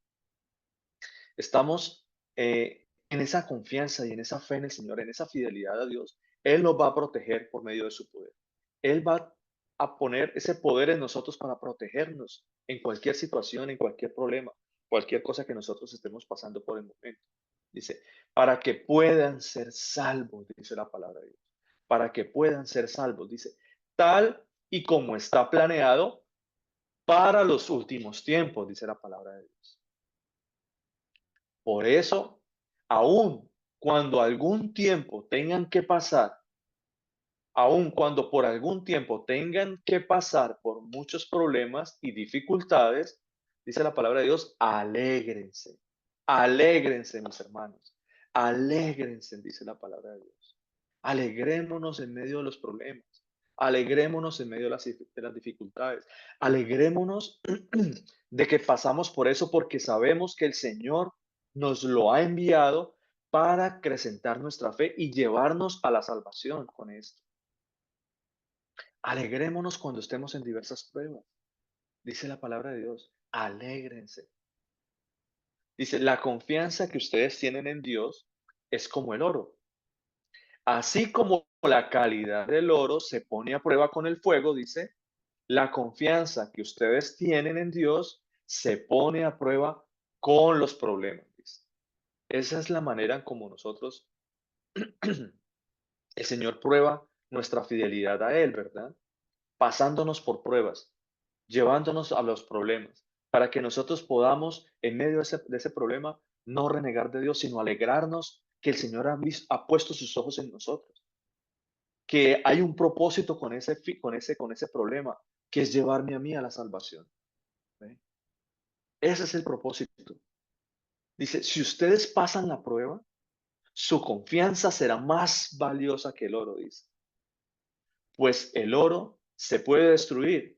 estamos en esa confianza y en esa fe en el Señor, en esa fidelidad a Dios, Él nos va a proteger por medio de su poder. Él va a poner ese poder en nosotros para protegernos en cualquier situación, en cualquier problema, cualquier cosa que nosotros estemos pasando por el momento. Dice, para que puedan ser salvos, dice la palabra de Dios. Para que puedan ser salvos, dice, tal y como está planeado para los últimos tiempos, dice la palabra de Dios. Por eso, aun cuando algún tiempo tengan que pasar, aun cuando por algún tiempo tengan que pasar por muchos problemas y dificultades, dice la palabra de Dios, alégrense, alégrense, mis hermanos, alégrense, dice la palabra de Dios. Alegrémonos en medio de los problemas, alegrémonos en medio de las dificultades, alegrémonos de que pasamos por eso porque sabemos que el Señor nos lo ha enviado para acrecentar nuestra fe y llevarnos a la salvación con esto. Alegrémonos cuando estemos en diversas pruebas. Dice la palabra de Dios, alégrense. Dice, la confianza que ustedes tienen en Dios es como el oro. Así como la calidad del oro se pone a prueba con el fuego, dice, la confianza que ustedes tienen en Dios se pone a prueba con los problemas. Dice. Esa es la manera en como nosotros, el Señor prueba nuestra fidelidad a Él, ¿verdad? Pasándonos por pruebas, llevándonos a los problemas, para que nosotros podamos, en medio de ese problema, no renegar de Dios, sino alegrarnos que el Señor ha puesto sus ojos en nosotros, que hay un propósito con ese problema, que es llevarme a mí a la salvación. ¿Ve? Ese es el propósito. Dice, si ustedes pasan la prueba, su confianza será más valiosa que el oro, dice. Pues el oro se puede destruir.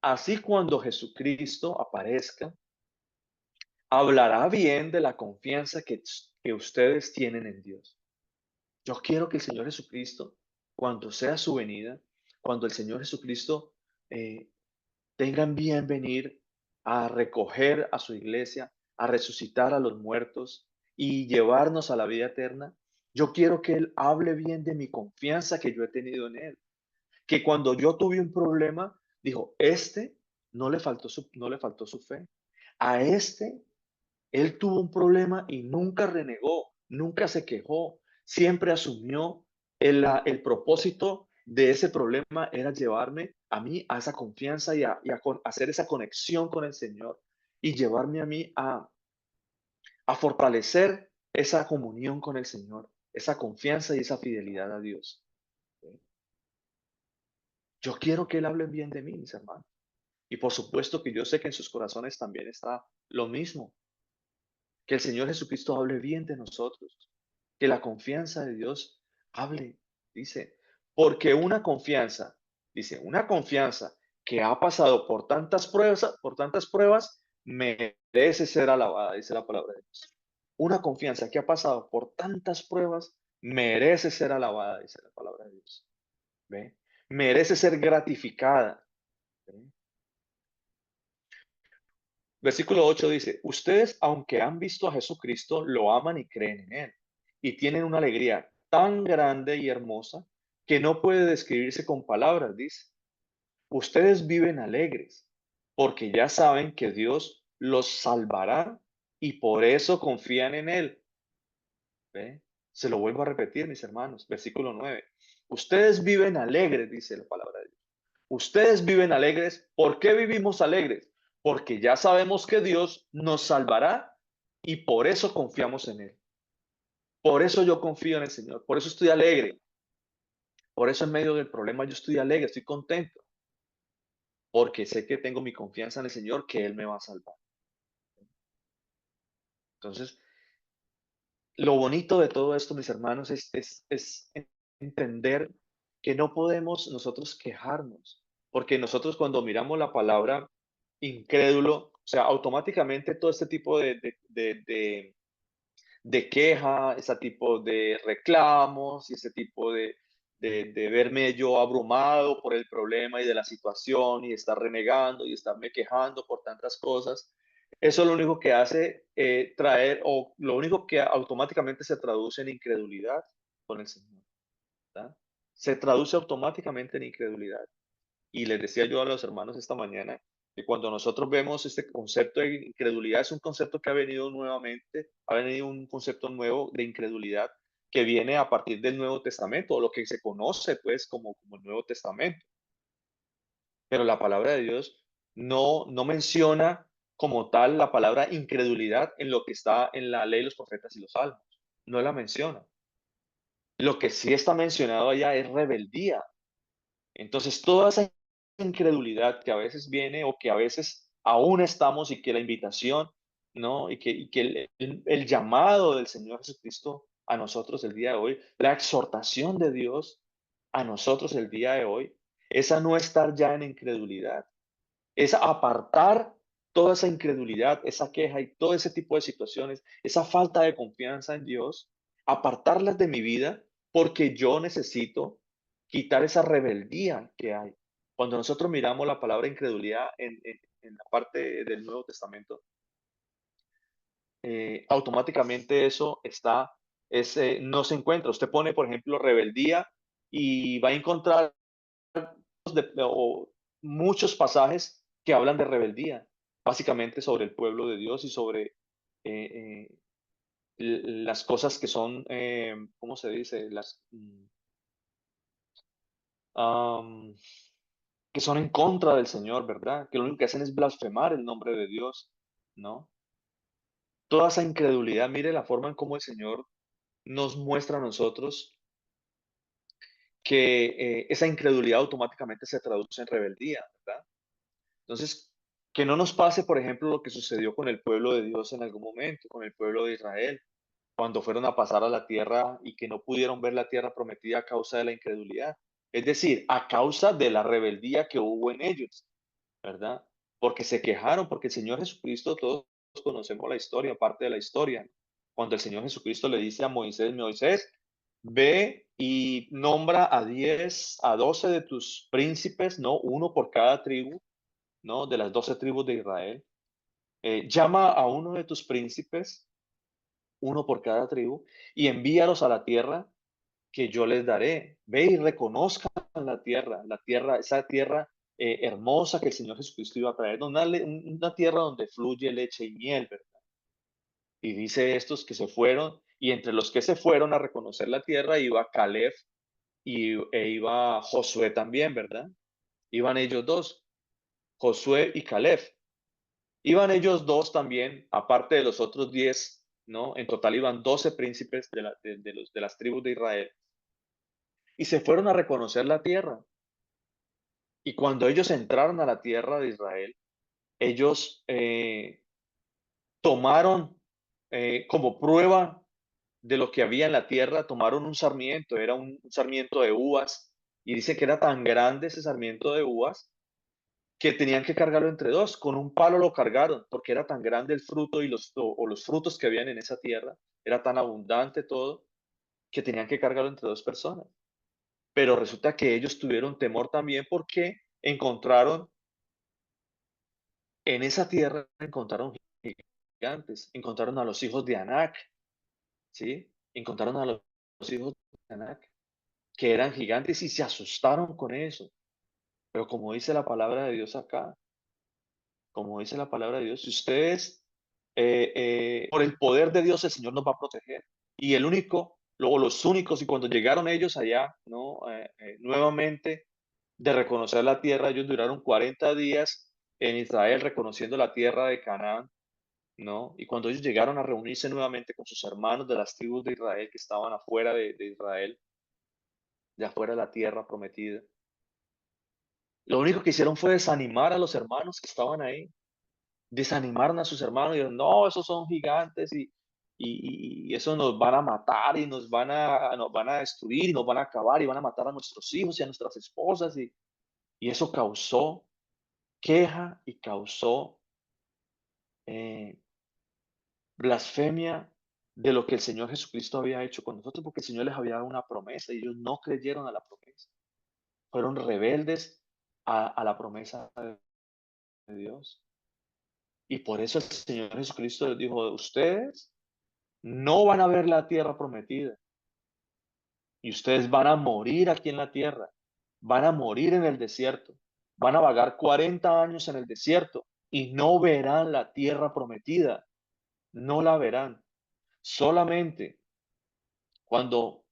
Así cuando Jesucristo aparezca, hablará bien de la confianza que ustedes tienen en Dios. Yo quiero que el Señor Jesucristo, cuando sea su venida, cuando el Señor Jesucristo eh, tenga en bien venir a recoger a su iglesia, a resucitar a los muertos y llevarnos a la vida eterna, yo quiero que Él hable bien de mi confianza que yo he tenido en Él. Que cuando yo tuve un problema, dijo, no le faltó su fe. A este él tuvo un problema y nunca renegó, nunca se quejó, siempre asumió el propósito de ese problema era llevarme a mí a esa confianza y hacer esa conexión con el Señor y llevarme a mí a fortalecer esa comunión con el Señor, esa confianza y esa fidelidad a Dios. ¿Sí? Yo quiero que Él hable bien de mí, mis hermanos. Y por supuesto que yo sé que en sus corazones también está lo mismo. Que el Señor Jesucristo hable bien de nosotros, que la confianza de Dios hable, dice, porque dice, una confianza que ha pasado por tantas pruebas, merece ser alabada, dice la palabra de Dios. Una confianza que ha pasado por tantas pruebas, merece ser alabada, dice la palabra de Dios. ¿Ve? Merece ser gratificada. ¿Ve? Versículo 8 dice, ustedes, aunque han visto a Jesucristo, lo aman y creen en Él, y tienen una alegría tan grande y hermosa que no puede describirse con palabras, dice. Ustedes viven alegres, porque ya saben que Dios los salvará y por eso confían en Él. ¿Ve? Se lo vuelvo a repetir, mis hermanos. Versículo 9. Ustedes viven alegres, dice la palabra de Dios. Ustedes viven alegres. ¿Por qué vivimos alegres? Porque ya sabemos que Dios nos salvará y por eso confiamos en Él. Por eso yo confío en el Señor. Por eso estoy alegre. Por eso en medio del problema yo estoy alegre, estoy contento. Porque sé que tengo mi confianza en el Señor, que Él me va a salvar. Entonces, lo bonito de todo esto, mis hermanos, es entender que no podemos nosotros quejarnos, porque nosotros cuando miramos la palabra incrédulo, o sea, automáticamente todo este tipo de queja, ese tipo de reclamos y ese tipo de verme yo abrumado por el problema y de la situación y estar renegando y estarme quejando por tantas cosas. Eso lo único que hace traer, o lo único que automáticamente se traduce en incredulidad con el Señor, ¿verdad? Se traduce automáticamente en incredulidad. Y les decía yo a los hermanos esta mañana que cuando nosotros vemos este concepto de incredulidad, es un concepto que ha venido nuevamente, ha venido un concepto nuevo de incredulidad que viene a partir del Nuevo Testamento, o lo que se conoce pues como el Nuevo Testamento. Pero la palabra de Dios no menciona como tal la palabra incredulidad en lo que está en la ley, los profetas y los salmos. No la menciona. Lo que sí está mencionado allá es rebeldía. Entonces, toda esa incredulidad que a veces viene o que a veces aún estamos y que la invitación, ¿no? Y que el llamado del Señor Jesucristo a nosotros el día de hoy, la exhortación de Dios a nosotros el día de hoy, es a no estar ya en incredulidad, es apartar toda esa incredulidad, esa queja y todo ese tipo de situaciones, esa falta de confianza en Dios, apartarlas de mi vida porque yo necesito quitar esa rebeldía que hay. Cuando nosotros miramos la palabra incredulidad en la parte del Nuevo Testamento, automáticamente eso no se encuentra. Usted pone, por ejemplo, rebeldía y va a encontrar muchos pasajes que hablan de rebeldía, básicamente sobre el pueblo de Dios y sobre eh, las cosas que son, ¿cómo se dice? Am, que son en contra del Señor, ¿verdad? Que lo único que hacen es blasfemar el nombre de Dios, ¿no? Toda esa incredulidad, mire la forma en cómo el Señor nos muestra a nosotros que esa incredulidad automáticamente se traduce en rebeldía, ¿verdad? Entonces, que no nos pase, por ejemplo, lo que sucedió con el pueblo de Dios en algún momento, con el pueblo de Israel, cuando fueron a pasar a la tierra y que no pudieron ver la tierra prometida a causa de la incredulidad. Es decir, a causa de la rebeldía que hubo en ellos, ¿verdad? Porque se quejaron, porque el Señor Jesucristo, todos conocemos la historia, parte de la historia. Cuando el Señor Jesucristo le dice a Moisés, Moisés, ve y nombra a 10, a 12 de tus príncipes, ¿no? Uno por cada tribu, ¿no? De las 12 tribus de Israel. Llama a uno de tus príncipes, uno por cada tribu, y envíalos a la tierra que yo les daré. Ve y reconozcan la tierra, esa tierra hermosa que el Señor Jesucristo iba a traer, una tierra donde fluye leche y miel, ¿verdad? Y dice estos que se fueron, y entre los que se fueron a reconocer la tierra iba Caleb e iba Josué también, ¿verdad? Iban ellos dos, Josué y Caleb. Iban ellos dos también, aparte de los otros 10, ¿no? En total iban 12 príncipes de las tribus de Israel. Y se fueron a reconocer la tierra. Y cuando ellos entraron a la tierra de Israel, ellos tomaron como prueba de lo que había en la tierra, tomaron un sarmiento, era un sarmiento de uvas, y dice que era tan grande ese sarmiento de uvas que tenían que cargarlo entre dos, con un palo lo cargaron, porque era tan grande el fruto y o los frutos que habían en esa tierra, era tan abundante todo, que tenían que cargarlo entre dos personas. Pero resulta que ellos tuvieron temor también porque encontraron en esa tierra, encontraron gigantes, encontraron a los hijos de Anac, ¿sí? Encontraron a los hijos de Anac, que eran gigantes y se asustaron con eso. Pero como dice la palabra de Dios acá, como dice la palabra de Dios, si ustedes, por el poder de Dios, el Señor nos va a proteger. Y el único, luego los únicos, y cuando llegaron ellos allá, ¿no? Nuevamente, de reconocer la tierra, ellos duraron 40 días en Israel reconociendo la tierra de Canaán, ¿no? Y cuando ellos llegaron a reunirse nuevamente con sus hermanos de las tribus de Israel que estaban afuera de Israel, de afuera de la tierra prometida, lo único que hicieron fue desanimar a los hermanos que estaban ahí, desanimaron a sus hermanos y dijeron, no, esos son gigantes y eso nos van a matar y nos van a destruir y nos van a acabar y van a matar a nuestros hijos y a nuestras esposas y eso causó queja y causó eh, blasfemia de lo que el Señor Jesucristo había hecho con nosotros, porque el Señor les había dado una promesa y ellos no creyeron a la promesa. Fueron rebeldes a la promesa de Dios. Y por eso el Señor Jesucristo les dijo, ustedes no van a ver la tierra prometida y ustedes van a morir aquí en la tierra, van a morir en el desierto, van a vagar 40 años en el desierto y no verán la tierra prometida, no la verán. Solamente cuando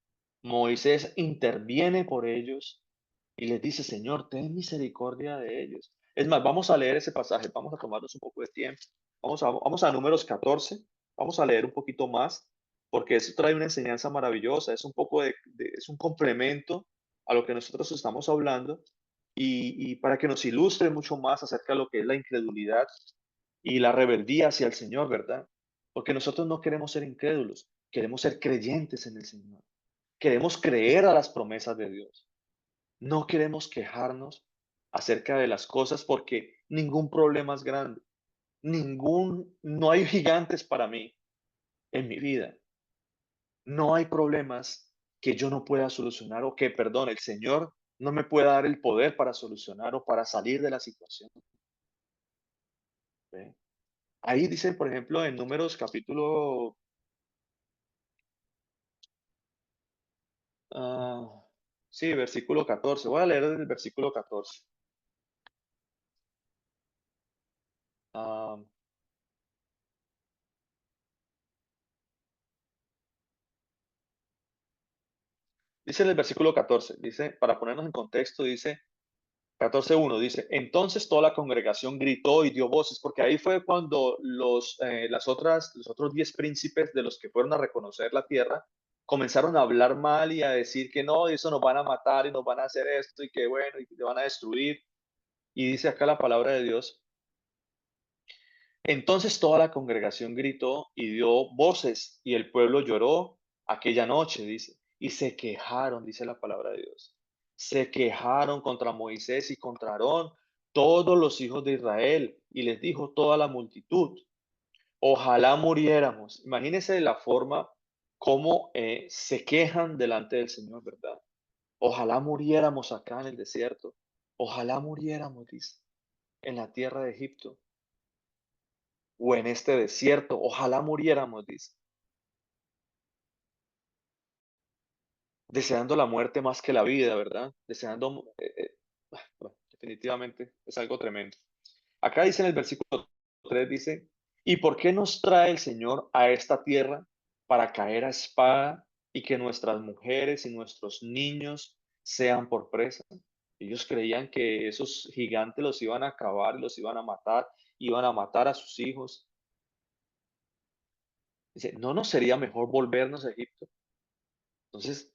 Moisés interviene por ellos y les dice, Señor, ten misericordia de ellos. Es más, vamos a leer ese pasaje, vamos a tomarnos un poco de tiempo. Vamos a Números 14, vamos a leer un poquito más, porque eso trae una enseñanza maravillosa, es un poco es un complemento a lo que nosotros estamos hablando y para que nos ilustre mucho más acerca de lo que es la incredulidad y la rebeldía hacia el Señor, ¿verdad? Porque nosotros no queremos ser incrédulos, queremos ser creyentes en el Señor. Queremos creer a las promesas de Dios. No queremos quejarnos acerca de las cosas porque ningún problema es grande. No hay gigantes para mí en mi vida. No hay problemas que yo no pueda solucionar o que, perdón, el Señor no me pueda dar el poder para solucionar o para salir de la situación. ¿Ve? Ahí dice, por ejemplo, en Números capítulo, ah, sí, versículo 14. Voy a leer el versículo 14. Ah, dice en el versículo 14, dice, para ponernos en contexto, dice, 14:1 dice, entonces toda la congregación gritó y dio voces, porque ahí fue cuando los otros 10 príncipes de los que fueron a reconocer la tierra comenzaron a hablar mal y a decir que no, y eso nos van a matar y nos van a hacer esto y que bueno, y que te van a destruir. Y dice acá la palabra de Dios, entonces toda la congregación gritó y dio voces, y el pueblo lloró aquella noche, dice, y se quejaron, dice la palabra de Dios. Se quejaron contra Moisés y contra Aarón todos los hijos de Israel, y les dijo toda la multitud, ojalá muriéramos. Imagínense la forma como se quejan delante del Señor, ¿verdad? Ojalá muriéramos acá en el desierto. Ojalá muriéramos, dice, en la tierra de Egipto o en este desierto. Ojalá muriéramos, dice, deseando la muerte más que la vida, ¿verdad? Bueno, definitivamente es algo tremendo. Acá dice en el versículo 3, dice, ¿y por qué nos trae el Señor a esta tierra para caer a espada y que nuestras mujeres y nuestros niños sean por presa? Ellos creían que esos gigantes los iban a acabar, los iban a matar a sus hijos. Dice, ¿no nos sería mejor volvernos a Egipto? Entonces,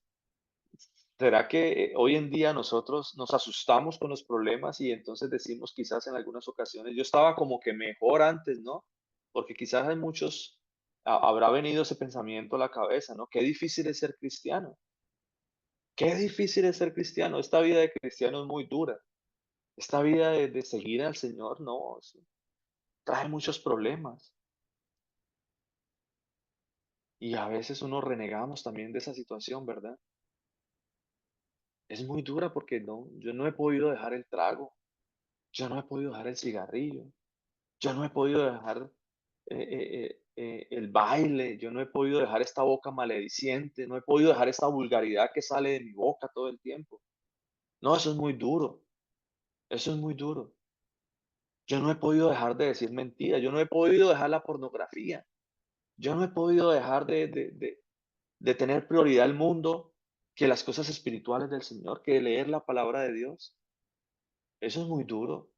¿será que hoy en día nosotros nos asustamos con los problemas y entonces decimos quizás en algunas ocasiones, yo estaba como que mejor antes, ¿no? Porque quizás hay muchos, habrá venido ese pensamiento a la cabeza, ¿no? Qué difícil es ser cristiano. Qué difícil es ser cristiano. Esta vida de cristiano es muy dura. Esta vida de seguir al Señor, no, trae muchos problemas. Y a veces uno renegamos también de esa situación, ¿verdad? Es muy dura porque no, yo no he podido dejar el trago, yo no he podido dejar el cigarrillo, yo no he podido dejar el baile, yo no he podido dejar esta boca malediciente, no he podido dejar esta vulgaridad que sale de mi boca todo el tiempo. No, eso es muy duro, eso es muy duro. Yo no he podido dejar de decir mentiras, yo no he podido dejar la pornografía, yo no he podido dejar de tener prioridad el mundo que las cosas espirituales del Señor, que leer la palabra de Dios. Eso es muy duro.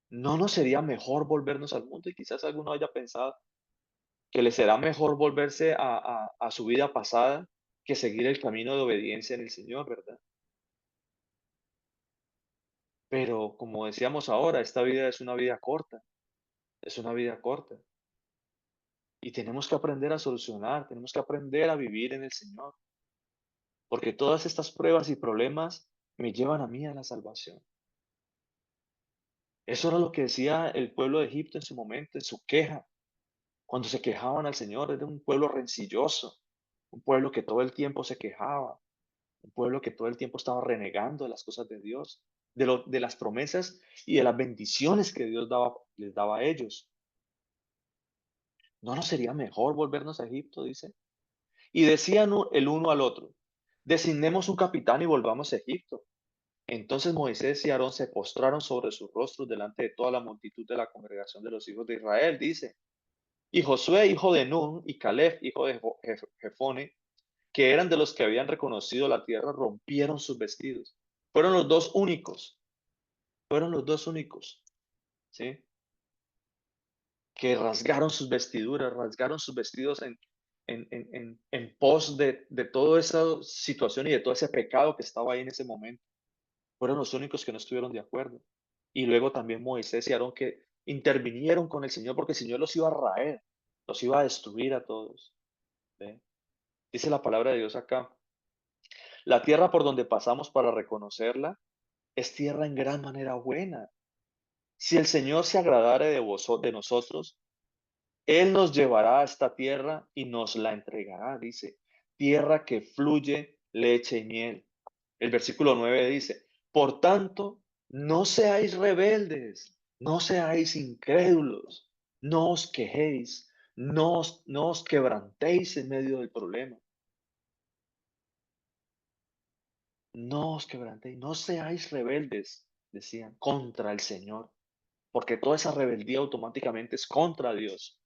¿No nos sería mejor volvernos al mundo? Y quizás alguno haya pensado que le será mejor volverse a su vida pasada que seguir el camino de obediencia en el Señor, ¿verdad? Pero como decíamos ahora, esta vida es una vida corta, es una vida corta. Y tenemos que aprender a solucionar, tenemos que aprender a vivir en el Señor, porque todas estas pruebas y problemas me llevan a mí a la salvación. Eso era lo que decía el pueblo de Egipto en su momento, en su queja, cuando se quejaban al Señor. Era un pueblo rencilloso, un pueblo que todo el tiempo se quejaba, un pueblo que todo el tiempo estaba renegando de las cosas de Dios, de las promesas y de las bendiciones que Dios les daba a ellos. ¿No nos sería mejor volvernos a Egipto? Dice. Y decían el uno al otro, designemos un capitán y volvamos a Egipto. Entonces Moisés y Aarón se postraron sobre sus rostros delante de toda la multitud de la congregación de los hijos de Israel, dice. Y Josué, hijo de Nun, y Caleb, hijo de Jefone, que eran de los que habían reconocido la tierra, rompieron sus vestidos. Fueron los dos únicos, ¿sí? Que rasgaron sus vestiduras, rasgaron sus vestidos en pos de toda esa situación y de todo ese pecado que estaba ahí en ese momento. Fueron los únicos que no estuvieron de acuerdo. Y luego también Moisés y Aarón que intervinieron con el Señor porque el Señor los iba a raer, los iba a destruir a todos. ¿Ve? Dice la palabra de Dios acá. La tierra por donde pasamos para reconocerla es tierra en gran manera buena. Si el Señor se agradare de nosotros, Él nos llevará a esta tierra y nos la entregará, dice, tierra que fluye leche y miel. El versículo 9 dice, por tanto, no seáis rebeldes, no seáis incrédulos, no os quejéis, no os quebrantéis en medio del problema. No os quebrantéis, no seáis rebeldes, decían, contra el Señor, porque toda esa rebeldía automáticamente es contra Dios.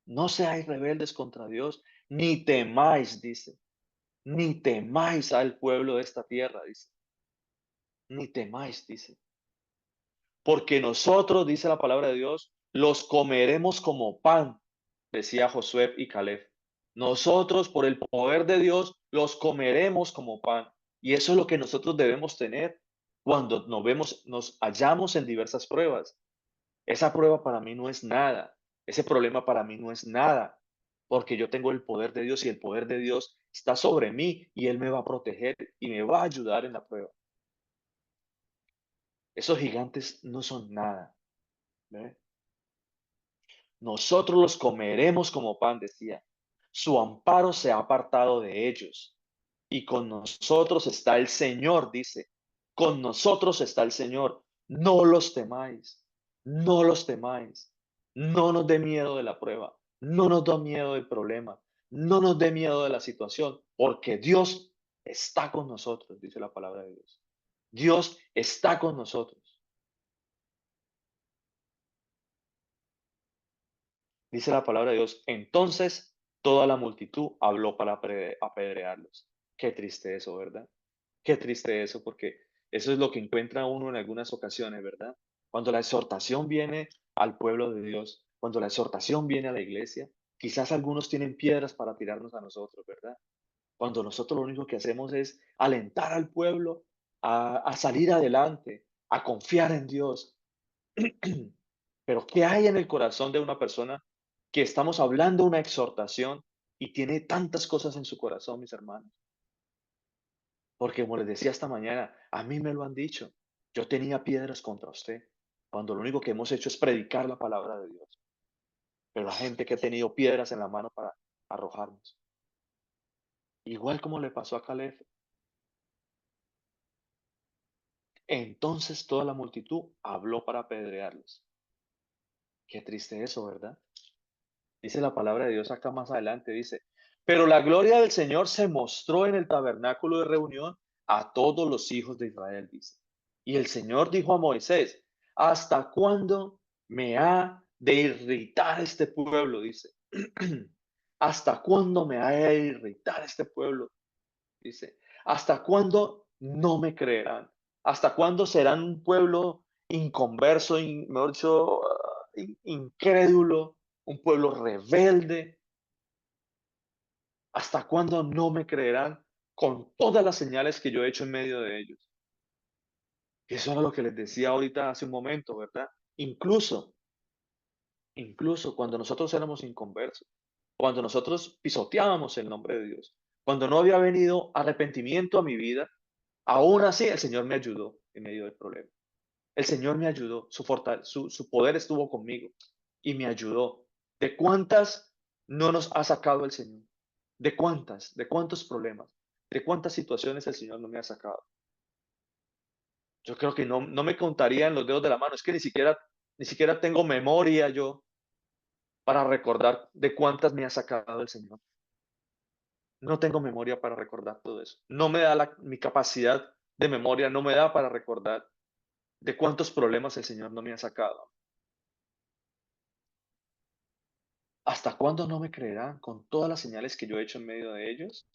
No seáis rebeldes contra Dios, ni temáis, dice, ni temáis al pueblo de esta tierra, dice, ni temáis, dice. Porque nosotros, dice la palabra de Dios, los comeremos como pan, decía Josué y Caleb. Nosotros, por el poder de Dios, los comeremos como pan. Y eso es lo que nosotros debemos tener cuando nos hallamos en diversas pruebas. Esa prueba para mí no es nada. Ese problema para mí no es nada. Porque yo tengo el poder de Dios y el poder de Dios está sobre mí y Él me va a proteger y me va a ayudar en la prueba. Esos gigantes no son nada. ¿Ve? Nosotros los comeremos como pan, decía. Su amparo se ha apartado de ellos. Y con nosotros está el Señor, dice. Con nosotros está el Señor. No los temáis. No los temáis. No nos dé miedo de la prueba. No nos da miedo del problema. No nos dé miedo de la situación. Porque Dios está con nosotros, dice la palabra de Dios. Dios está con nosotros. Dice la palabra de Dios, entonces toda la multitud habló para apedrearlos. Qué triste eso, ¿verdad? Qué triste eso, porque eso es lo que encuentra uno en algunas ocasiones, ¿verdad? Cuando la exhortación viene al pueblo de Dios, cuando la exhortación viene a la iglesia, quizás algunos tienen piedras para tirarnos a nosotros, ¿verdad? Cuando nosotros lo único que hacemos es alentar al pueblo a salir adelante, a confiar en Dios. Pero ¿qué hay en el corazón de una persona que estamos hablando una exhortación y tiene tantas cosas en su corazón, mis hermanos? Porque como les decía esta mañana, a mí me lo han dicho, yo tenía piedras contra usted, cuando lo único que hemos hecho es predicar la palabra de Dios. Pero la gente que ha tenido piedras en la mano para arrojarnos. Igual como le pasó a Caleb. Entonces toda la multitud habló para apedrearlos. Qué triste eso, ¿verdad? Dice la palabra de Dios acá más adelante, dice, pero la gloria del Señor se mostró en el tabernáculo de reunión a todos los hijos de Israel, dice. Y el Señor dijo a Moisés, ¿hasta cuándo me ha de irritar este pueblo? Dice, ¿hasta cuándo me ha de irritar este pueblo? Dice, ¿hasta cuándo no me creerán? ¿Hasta cuándo serán un pueblo inconverso, mejor dicho, incrédulo, un pueblo rebelde? ¿Hasta cuándo no me creerán con todas las señales que yo he hecho en medio de ellos? Eso era lo que les decía ahorita hace un momento, ¿verdad? Incluso incluso cuando nosotros éramos inconversos, cuando nosotros pisoteábamos el nombre de Dios, cuando no había venido arrepentimiento a mi vida, aún así el Señor me ayudó en medio del problema. El Señor me ayudó, su poder estuvo conmigo y me ayudó. ¿De cuántas no nos ha sacado el Señor? ¿De cuántas? ¿De cuántos problemas? ¿De cuántas situaciones el Señor no me ha sacado? Yo creo que no me contaría en los dedos de la mano. Es que ni siquiera tengo memoria yo para recordar de cuántas me ha sacado el Señor. No tengo memoria para recordar todo eso. No me da mi capacidad de memoria, no me da para recordar de cuántos problemas el Señor no me ha sacado. ¿Hasta cuándo no me creerán con todas las señales que yo he hecho en medio de ellos?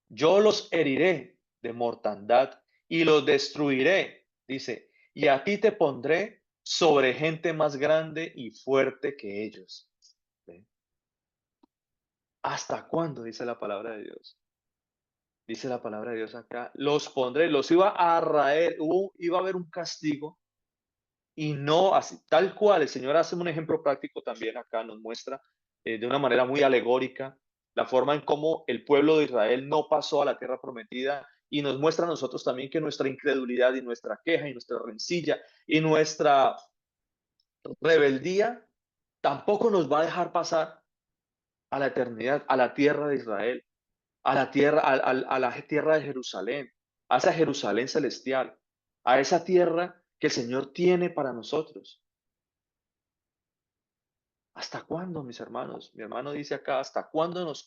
Yo los heriré de mortandad y los destruiré, dice, y a ti te pondré sobre gente más grande y fuerte que ellos. ¿Ve? ¿Hasta cuándo? Dice la palabra de Dios. Dice la palabra de Dios acá, los pondré, los iba a raer, iba a haber un castigo y no así, tal cual. El Señor hace un ejemplo práctico también acá, nos muestra de una manera muy alegórica la forma en cómo el pueblo de Israel no pasó a la tierra prometida y nos muestra a nosotros también que nuestra incredulidad y nuestra queja y nuestra rencilla y nuestra rebeldía tampoco nos va a dejar pasar a la eternidad, a la tierra de Israel, a la tierra, a la tierra de Jerusalén, a esa Jerusalén celestial, a esa tierra que el Señor tiene para nosotros. ¿Hasta cuándo, mis hermanos? Mi hermano dice acá, ¿hasta cuándo os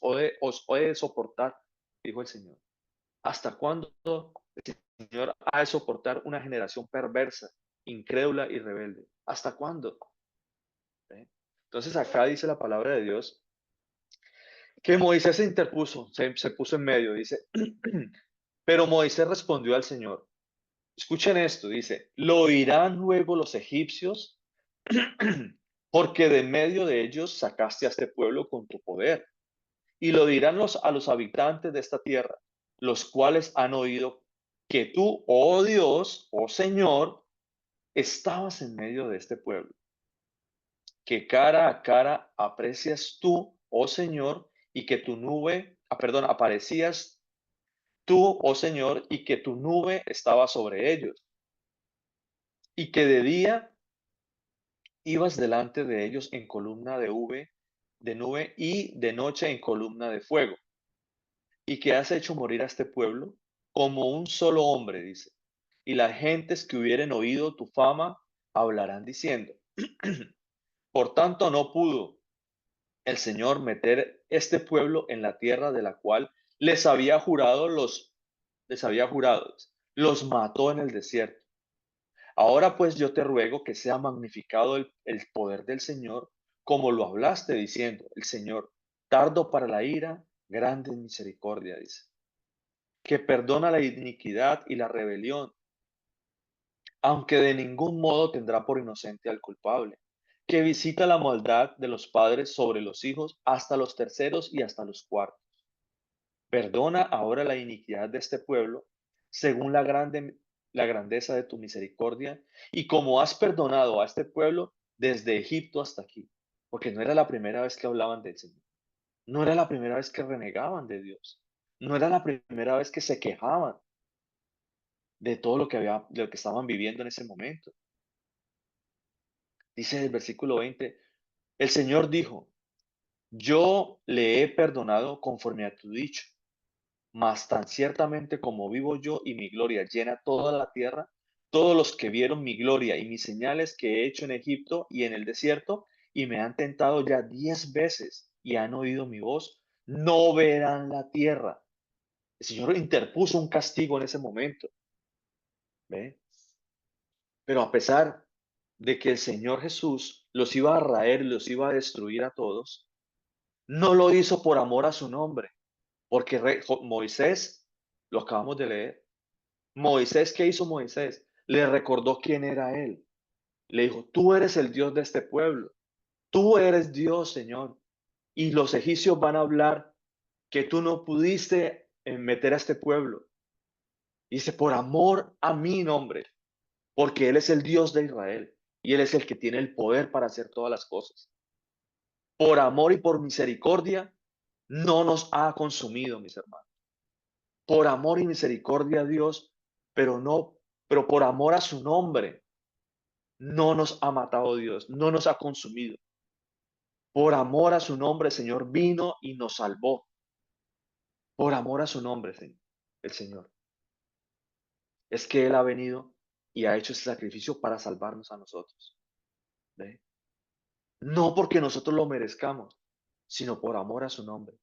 he de soportar? Dijo el Señor. ¿Hasta cuándo el Señor ha de soportar una generación perversa, incrédula y rebelde? ¿Hasta cuándo? ¿Ve? Entonces acá dice la palabra de Dios que Moisés se interpuso, se puso en medio, dice, pero Moisés respondió al Señor. Escuchen esto, dice, ¿lo oirán luego los egipcios? Porque de medio de ellos sacaste a este pueblo con tu poder. Y lo dirán a los habitantes de esta tierra, los cuales han oído que tú, oh Dios, oh Señor, estabas en medio de este pueblo, que cara a cara aprecias tú, oh Señor, y que tu nube, perdón, aparecías tú, oh Señor, y que tu nube estaba sobre ellos, y que de día ibas delante de ellos en columna de nube, y de noche en columna de fuego, y que has hecho morir a este pueblo como un solo hombre, dice. Y las gentes que hubieren oído tu fama hablarán diciendo, por tanto no pudo el Señor meter este pueblo en la tierra de la cual les había jurado, los mató en el desierto. Ahora pues yo te ruego que sea magnificado el poder del Señor, como lo hablaste diciendo, el Señor, tardo para la ira, grande en misericordia, dice, que perdona la iniquidad y la rebelión, aunque de ningún modo tendrá por inocente al culpable, que visita la maldad de los padres sobre los hijos hasta los terceros y hasta los cuartos. Perdona ahora la iniquidad de este pueblo, según la grandeza de tu misericordia, y como has perdonado a este pueblo desde Egipto hasta aquí, porque no era la primera vez que hablaban del Señor, no era la primera vez que renegaban de Dios, no era la primera vez que se quejaban de todo de lo que estaban viviendo en ese momento. Dice el versículo 20, el Señor dijo, yo le he perdonado conforme a tu dicho. Mas tan ciertamente como vivo yo y mi gloria llena toda la tierra, todos los que vieron mi gloria y mis señales que he hecho en Egipto y en el desierto, y me han tentado ya 10 veces y han oído mi voz, no verán la tierra. El Señor interpuso un castigo en ese momento. ¿Ve? Pero a pesar de que el Señor Jesús los iba a raer, los iba a destruir a todos, no lo hizo por amor a su nombre, porque Moisés, lo acabamos de leer, Moisés, ¿qué hizo Moisés? Le recordó quién era él. Le dijo, tú eres el Dios de este pueblo. Tú eres Dios, Señor. Y los egipcios van a hablar que tú no pudiste meter a este pueblo. Dice, por amor a mi nombre, porque Él es el Dios de Israel. y Él es el que tiene el poder para hacer todas las cosas. Por amor y por misericordia, no nos ha consumido, mis hermanos. Por amor y misericordia a Dios, pero por amor a su nombre, no nos ha matado Dios, no nos ha consumido. Por amor a su nombre, el Señor vino y nos salvó. Por amor a su nombre, el Señor. Es que Él ha venido y ha hecho ese sacrificio para salvarnos a nosotros. ¿Ve? No porque nosotros lo merezcamos, sino por amor a su nombre.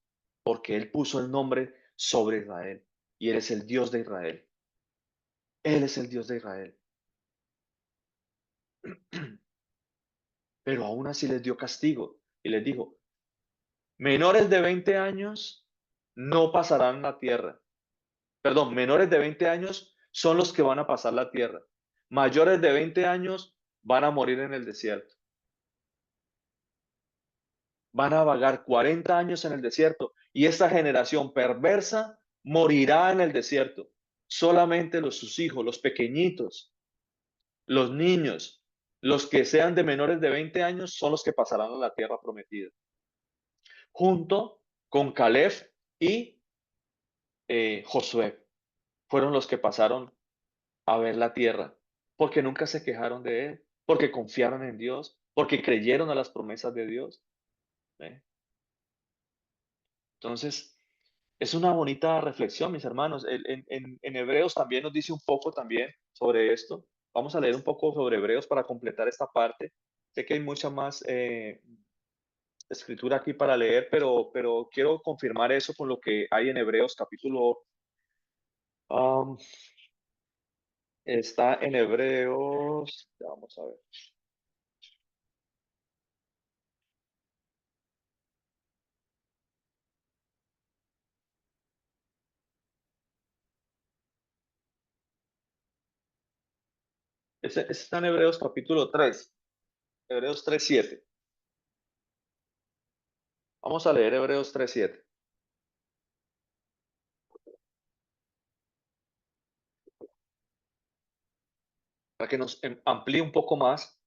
Porque Él puso el nombre sobre Israel. Y Él es el Dios de Israel. Él es el Dios de Israel. Pero aún así les dio castigo. Y les dijo, menores de 20 años no pasarán la tierra. Perdón, menores de 20 años son los que van a pasar la tierra. Mayores de 20 años van a morir en el desierto. Van a vagar 40 años en el desierto y esta generación perversa morirá en el desierto. Solamente sus hijos, los pequeñitos, los niños, los que sean de menores de 20 años son los que pasarán a la tierra prometida. Junto con Caleb y Josué fueron los que pasaron a ver la tierra, porque nunca se quejaron de él, porque confiaron en Dios, porque creyeron a las promesas de Dios. ¿Ve? Entonces, es una bonita reflexión, mis hermanos. En Hebreos también nos dice un poco también sobre esto. Vamos a leer un poco sobre Hebreos para completar esta parte. Sé que hay mucha más escritura aquí para leer, pero quiero confirmar eso con lo que hay en Hebreos capítulo. um, Está en Hebreos. Vamos a ver. Está en Hebreos capítulo 3. Hebreos 3:7. Vamos a leer Hebreos 3:7. Para que nos amplíe un poco más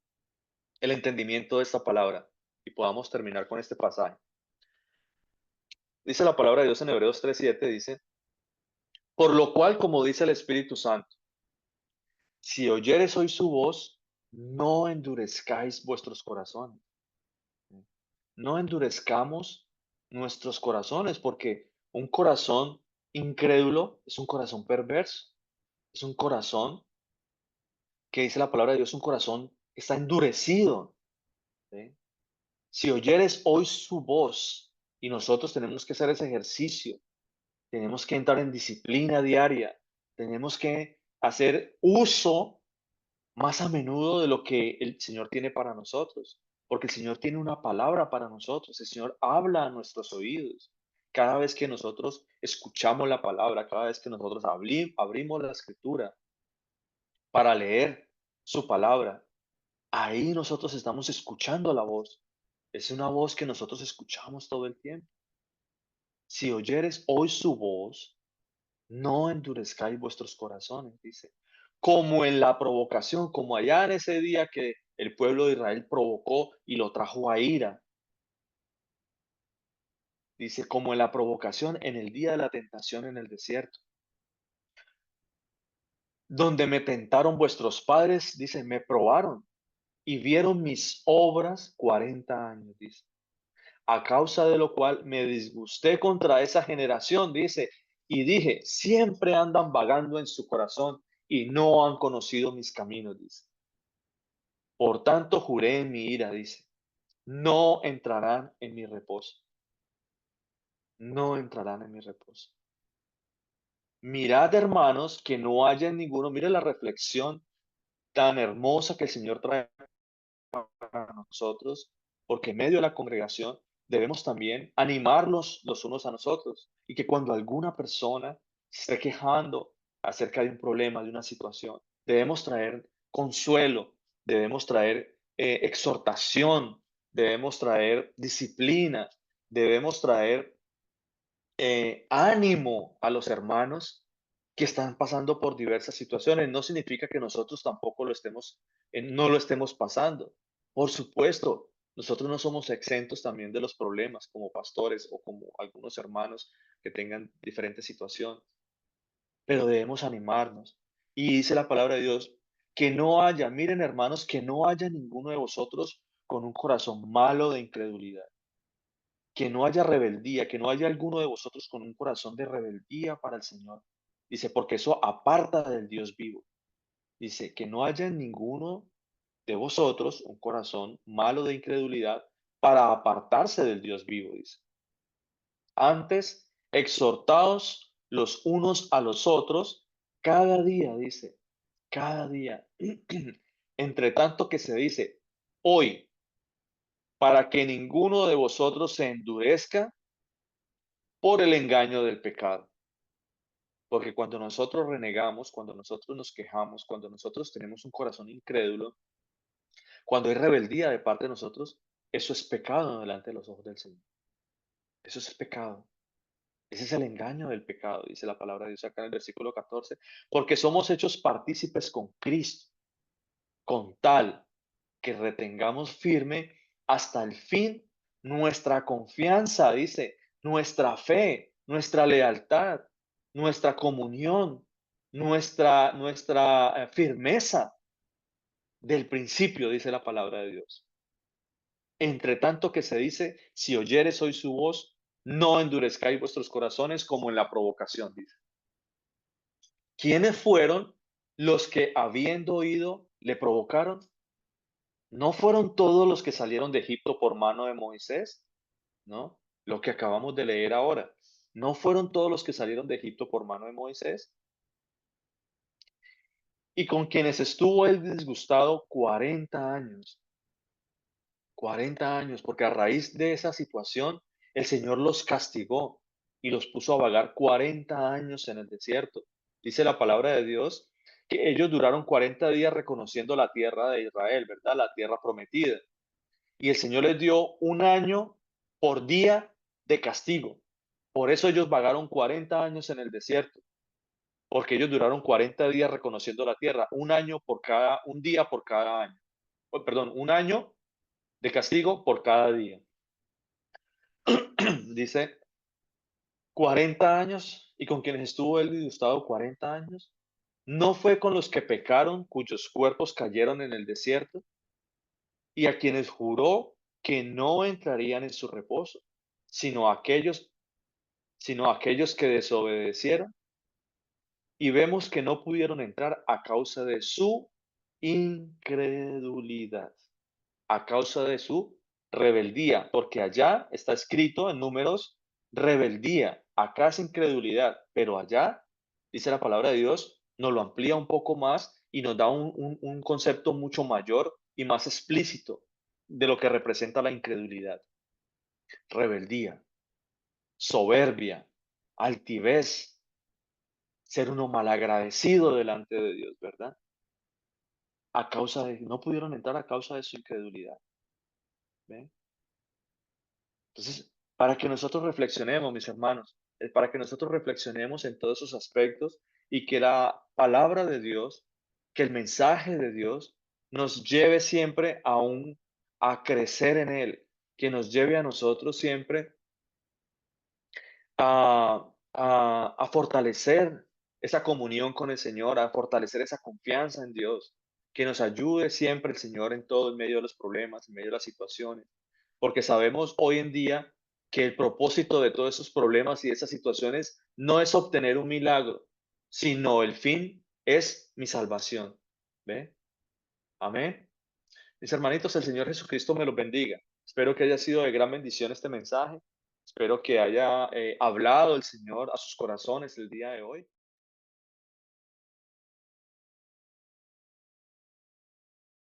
el entendimiento de esta palabra y podamos terminar con este pasaje. Dice la palabra de Dios en Hebreos 3:7, dice, por lo cual, como dice el Espíritu Santo, si oyeres hoy su voz, no endurezcáis vuestros corazones. No endurezcamos nuestros corazones, porque un corazón incrédulo es un corazón perverso, es un corazón que dice la palabra de Dios, un corazón que está endurecido. ¿Sí? Si oyeres hoy su voz, y nosotros tenemos que hacer ese ejercicio, tenemos que entrar en disciplina diaria, tenemos que hacer uso más a menudo de lo que el Señor tiene para nosotros, porque el Señor tiene una palabra para nosotros, el Señor habla a nuestros oídos. Cada vez que nosotros escuchamos la palabra, cada vez que nosotros abrimos la escritura para leer su palabra, ahí nosotros estamos escuchando la voz. Es una voz que nosotros escuchamos todo el tiempo. Si oyeres hoy su voz, no endurezcáis vuestros corazones, dice. Como en la provocación, como allá en ese día que el pueblo de Israel provocó y lo trajo a ira. Dice, como en la provocación en el día de la tentación en el desierto. Donde me tentaron vuestros padres, dice, me probaron y vieron mis obras 40 años, dice. A causa de lo cual me disgusté contra esa generación, dice, y dije, siempre andan vagando en su corazón y no han conocido mis caminos, dice. Por tanto, juré en mi ira, dice, no entrarán en mi reposo, no entrarán en mi reposo. Mirad, hermanos, que no haya ninguno, mire la reflexión tan hermosa que el Señor trae para nosotros, porque en medio de la congregación debemos también animarnos los unos a nosotros y que cuando alguna persona se esté quejando acerca de un problema, de una situación, debemos traer consuelo, debemos traer exhortación, debemos traer disciplina, debemos traer ánimo a los hermanos que están pasando por diversas situaciones. No significa que nosotros tampoco no lo estemos pasando. Por supuesto, nosotros no somos exentos también de los problemas como pastores o como algunos hermanos que tengan diferentes situaciones, pero debemos animarnos. Y dice la palabra de Dios, que no haya, miren hermanos, que no haya ninguno de vosotros con un corazón malo de incredulidad, que no haya rebeldía, que no haya alguno de vosotros con un corazón de rebeldía para el Señor. Dice, porque eso aparta del Dios vivo. Dice, que no haya en ninguno de vosotros un corazón malo de incredulidad para apartarse del Dios vivo, dice. Antes, exhortaos los unos a los otros cada día, dice, cada día. Entre tanto que se dice, hoy, para que ninguno de vosotros se endurezca por el engaño del pecado. Porque cuando nosotros renegamos, cuando nosotros nos quejamos, cuando nosotros tenemos un corazón incrédulo, cuando hay rebeldía de parte de nosotros, eso es pecado delante de los ojos del Señor. Eso es pecado. Ese es el engaño del pecado, dice la palabra de Dios acá en el versículo 14, porque somos hechos partícipes con Cristo, con tal que retengamos firme hasta el fin nuestra confianza, dice, nuestra fe, nuestra lealtad, nuestra comunión, nuestra firmeza del principio, dice la palabra de Dios. Entre tanto que se dice, si oyeres hoy su voz, no endurezcáis vuestros corazones como en la provocación, dice. ¿Quiénes fueron los que habiendo oído le provocaron? ¿No fueron todos los que salieron de Egipto por mano de Moisés? ¿No? Lo que acabamos de leer ahora. ¿No fueron todos los que salieron de Egipto por mano de Moisés? Y con quienes estuvo él disgustado 40 años. 40 años, porque a raíz de esa situación el Señor los castigó y los puso a vagar 40 años en el desierto. Dice la palabra de Dios que ellos duraron 40 días reconociendo la tierra de Israel, ¿verdad? La tierra prometida. Y el Señor les dio un año por día de castigo. Por eso ellos vagaron 40 años en el desierto, porque ellos duraron 40 días reconociendo la tierra, un día por cada año. Perdón, un año de castigo por cada día. Dice 40 años, y con quienes estuvo él disgustado 40 años. ¿No fue con los que pecaron, cuyos cuerpos cayeron en el desierto, y a quienes juró que no entrarían en su reposo, sino aquellos, sino aquellos que desobedecieron? Y vemos que no pudieron entrar a causa de su incredulidad, a causa de su rebeldía, porque allá está escrito en Números rebeldía, acá es incredulidad, pero allá, dice la palabra de Dios, nos lo amplía un poco más y nos da un concepto mucho mayor y más explícito de lo que representa la incredulidad. Rebeldía, soberbia, altivez, ser uno malagradecido delante de Dios, ¿verdad? No pudieron entrar a causa de su incredulidad. ¿Ven? Entonces, para que nosotros reflexionemos, mis hermanos, para que nosotros reflexionemos en todos esos aspectos y que la palabra de Dios, que el mensaje de Dios nos lleve siempre a crecer en él, que nos lleve a nosotros siempre a fortalecer esa comunión con el Señor, a fortalecer esa confianza en Dios, que nos ayude siempre el Señor en todo, en medio de los problemas, en medio de las situaciones, porque sabemos hoy en día que el propósito de todos esos problemas y de esas situaciones no es obtener un milagro, sino el fin es mi salvación. ¿Ve? Amén. Mis hermanitos, el Señor Jesucristo me los bendiga. Espero que haya sido de gran bendición este mensaje. Espero que haya hablado el Señor a sus corazones el día de hoy.